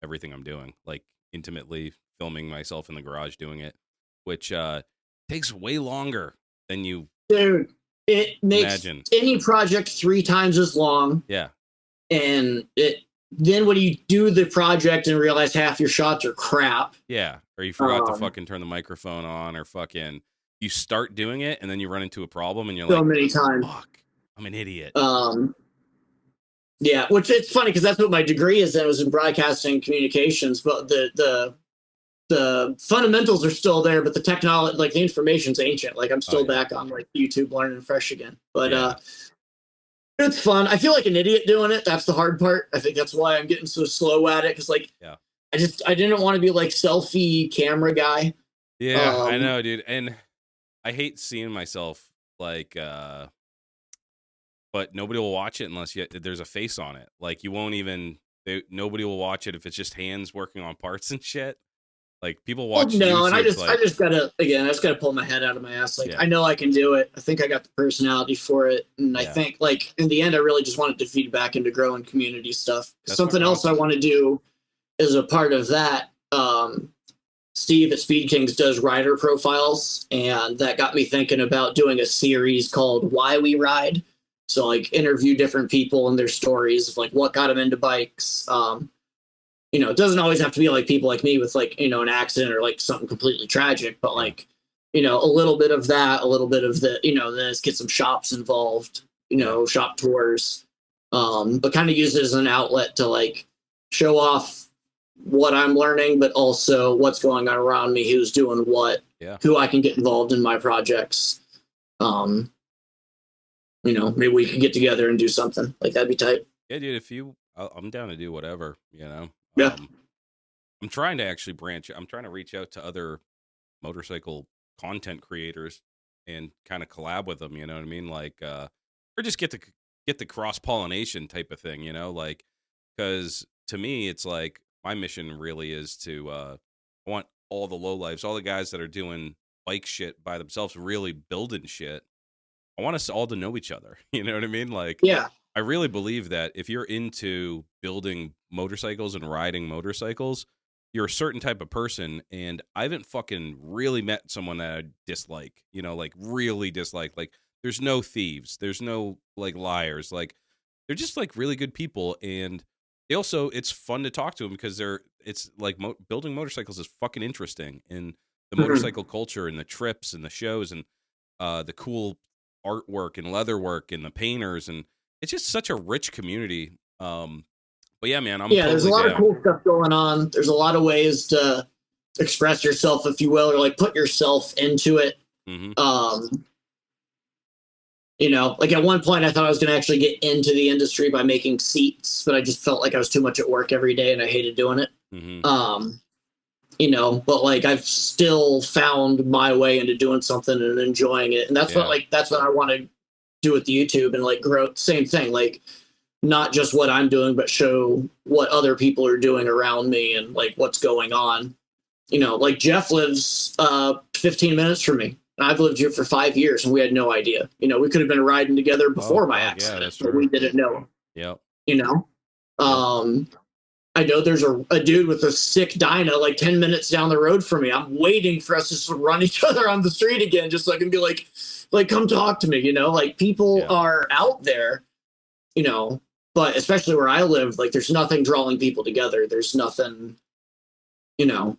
everything I'm doing, like intimately filming myself in the garage doing it, which takes way longer than you dude it makes imagine. Any project 3 times as long. Yeah. And then when you do the project and realize half your shots are crap. Yeah. Or you forgot to fucking turn the microphone on, or fucking you start doing it and then you run into a problem and you're so like, many times. Fuck, I'm an idiot. Yeah, which it's funny because that's what my degree is in. It was in broadcasting communications, but the fundamentals are still there, but the technology, like the information's ancient. Like I'm still back on like YouTube learning fresh again. But it's fun. I feel like an idiot doing it. That's the hard part. I think that's why I'm getting so slow at it. Cause like, I didn't want to be like selfie camera guy. Yeah, I know, dude. And I hate seeing myself like, but nobody will watch it unless there's a face on it. Like you won't even, nobody will watch it if it's just hands working on parts and shit. Like people watch. No, YouTube, and I just gotta pull my head out of my ass. Like I know I can do it. I think I got the personality for it, and I think like in the end, I really just wanted to feed back into growing community stuff. Something else I want to do is a part of that. Steve at Speed Kings does rider profiles, and that got me thinking about doing a series called "Why We Ride." So like interview different people and their stories of like what got them into bikes. It doesn't always have to be like people like me with like, an accident or like something completely tragic, but like, a little bit of that, a little bit of the, let's get some shops involved, shop tours, but kind of use it as an outlet to like show off what I'm learning, but also what's going on around me, who's doing what, who I can get involved in my projects. Maybe we could get together and do something like that'd be tight. Yeah, dude, I'm down to do whatever, Yeah. I'm trying to actually I'm trying to reach out to other motorcycle content creators and kind of collab with them, you know what I mean? Like, or just get the cross-pollination type of thing, like, because to me, it's like my mission really is to, I want all the lowlifes, all the guys that are doing bike shit by themselves, really building shit. I want us all to know each other. You know what I mean? Like, I really believe that if you're into building motorcycles and riding motorcycles, you're a certain type of person. And I haven't fucking really met someone that I dislike, like really dislike. Like there's no thieves. There's no like liars. Like they're just like really good people. And they also, it's fun to talk to them because it's like building motorcycles is fucking interesting. And the motorcycle culture and the trips and the shows and the cool artwork and leather work and the painters, and it's just such a rich community. But yeah, man, totally there's a lot of cool stuff going on. There's a lot of ways to express yourself, if you will, or like put yourself into it. Like at one point I thought I was going to actually get into the industry by making seats, but I just felt like I was too much at work every day and I hated doing it. But like I've still found my way into doing something and enjoying it. And that's what I want to do with the YouTube and like grow. Same thing, like not just what I'm doing, but show what other people are doing around me and like what's going on. Like Jeff lives 15 minutes from me. And I've lived here for 5 years and we had no idea. We could have been riding together before my accident, but we didn't know. I know there's a dude with a sick Dyna like 10 minutes down the road from me. I'm waiting for us to just run each other on the street again, just so I can be like, like, come talk to me, you know, like people Yeah. are out there, you know, but especially where I live, like there's nothing drawing people together. There's nothing, you know,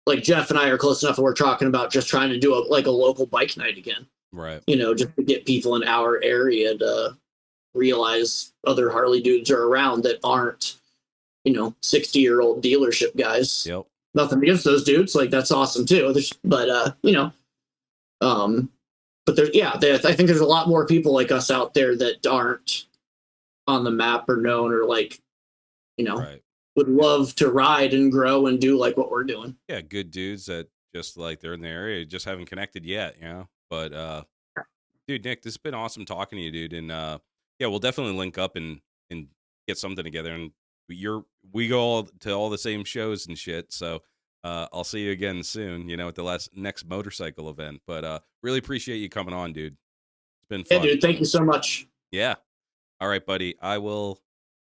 like Jeff and I are close enough and we're talking about just trying to do a local bike night again, Right. you know, just to get people in our area to realize other Harley dudes are around that aren't, you know, 60-year-old dealership guys. Yep. Nothing against those dudes. Like that's awesome too. But you know, but there's, yeah, I think there's a lot more people like us out there that aren't on the map or known or like, you know, Right. would love to ride and grow and do like what we're doing. Yeah, good dudes that just like they're in the area, just haven't connected yet, you know. But dude, Nick, this has been awesome talking to you, dude. And yeah, we'll definitely link up and get something together. And we go all to all the same shows and shit. So I'll see you again soon, you know, at the next motorcycle event. But really appreciate you coming on, dude. It's been fun. Hey, dude, thank you so much. Yeah. All right, buddy. I will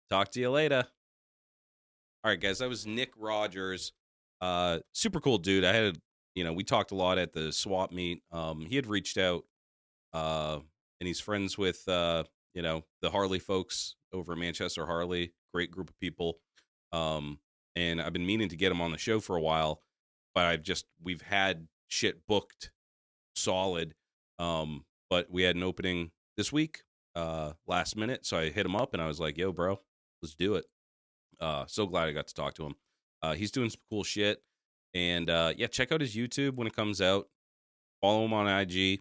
talk to you later. All right, guys. That was Nick Rogers. Super cool dude. I had, you know, we talked a lot at the swap meet. He had reached out, and he's friends with, you know, the Harley folks over at Manchester Harley. Great group of people. And I've been meaning to get him on the show for a while, but we've had shit booked solid. But we had an opening this week, last minute. So I hit him up and I was like, yo, bro, let's do it. So glad I got to talk to him. He's doing some cool shit. And yeah, check out his YouTube when it comes out. Follow him on IG.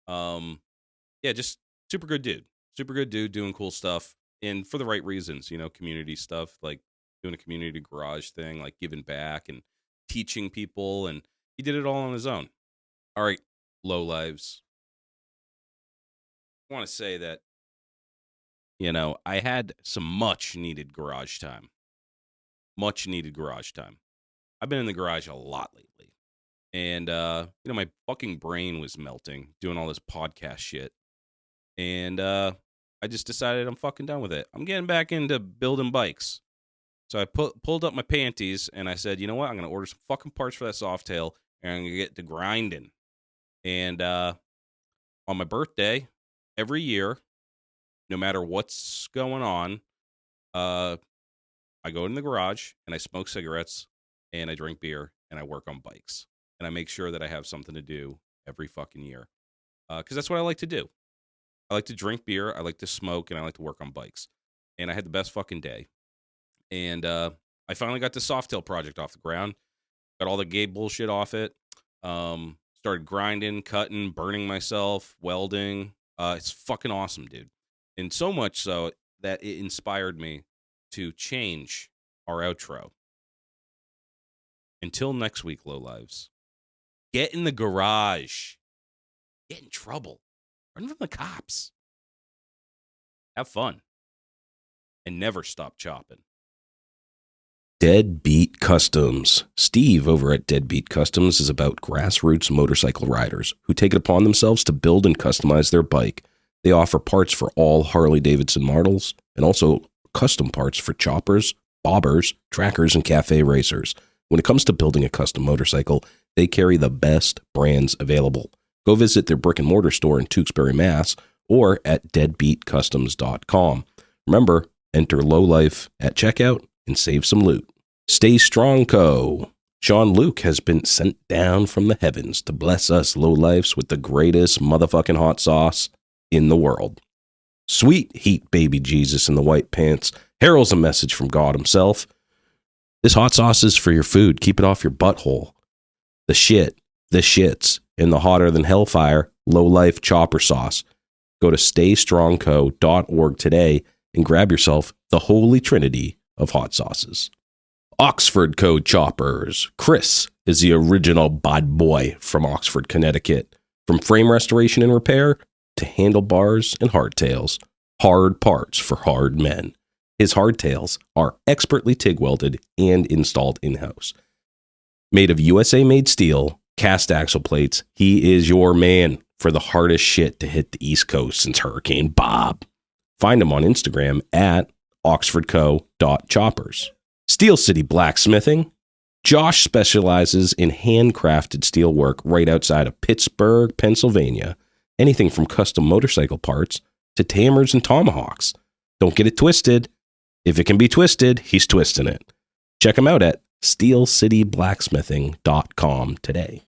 Yeah, just super good dude doing cool stuff. And for the right reasons, you know, community stuff, like doing a community garage thing, like giving back and teaching people. And he did it all on his own. All right, low lives. I want to say that, you know, I had some much needed garage time. I've been in the garage a lot lately. And, you know, my fucking brain was melting doing all this podcast shit. And I just decided I'm fucking done with it. I'm getting back into building bikes. So I pulled up my panties and I said, you know what? I'm going to order some fucking parts for that Softail and I'm going to get to grinding. And on my birthday, every year, no matter what's going on, I go in the garage and I smoke cigarettes and I drink beer and I work on bikes. And I make sure that I have something to do every fucking year. Because that's what I like to do. I like to drink beer, I like to smoke, and I like to work on bikes. And I had the best fucking day. And I finally got the Softail project off the ground. Got all the gay bullshit off it. Started grinding, cutting, burning myself, welding. It's fucking awesome, dude. And so much so that it inspired me to change our outro. Until next week, lowlives. Get in the garage. Get in trouble. Run from the cops. Have fun. And never stop chopping. Deadbeat Customs. Steve over at Deadbeat Customs is about grassroots motorcycle riders who take it upon themselves to build and customize their bike. They offer parts for all Harley-Davidson models and also custom parts for choppers, bobbers, trackers, and cafe racers. When it comes to building a custom motorcycle, they carry the best brands available. Go visit their brick and mortar store in Tewksbury, Mass, or at deadbeatcustoms.com. Remember, enter Lowlife at checkout and save some loot. Stay strong, Co. Sean Luke has been sent down from the heavens to bless us lowlifes with the greatest motherfucking hot sauce in the world. Sweet heat baby Jesus in the white pants heralds a message from God himself. This hot sauce is for your food. Keep it off your butthole. The shits, and the hotter than hellfire Lowlife chopper sauce. Go to staystrongco.org today and grab yourself the holy trinity of hot sauces. Oxford Co. Choppers. Chris is the original bad boy from Oxford, Connecticut. From frame restoration and repair to handlebars and hardtails. Hard parts for hard men. His hardtails are expertly TIG welded and installed in-house. Made of USA-made steel, cast axle plates, he is your man for the hardest shit to hit the East Coast since Hurricane Bob. Find him on Instagram at oxfordco.choppers. Steel City Blacksmithing. Josh specializes in handcrafted steelwork right outside of Pittsburgh, Pennsylvania. Anything from custom motorcycle parts to hammers and tomahawks. Don't get it twisted. If it can be twisted, he's twisting it. Check him out at steelcityblacksmithing.com today.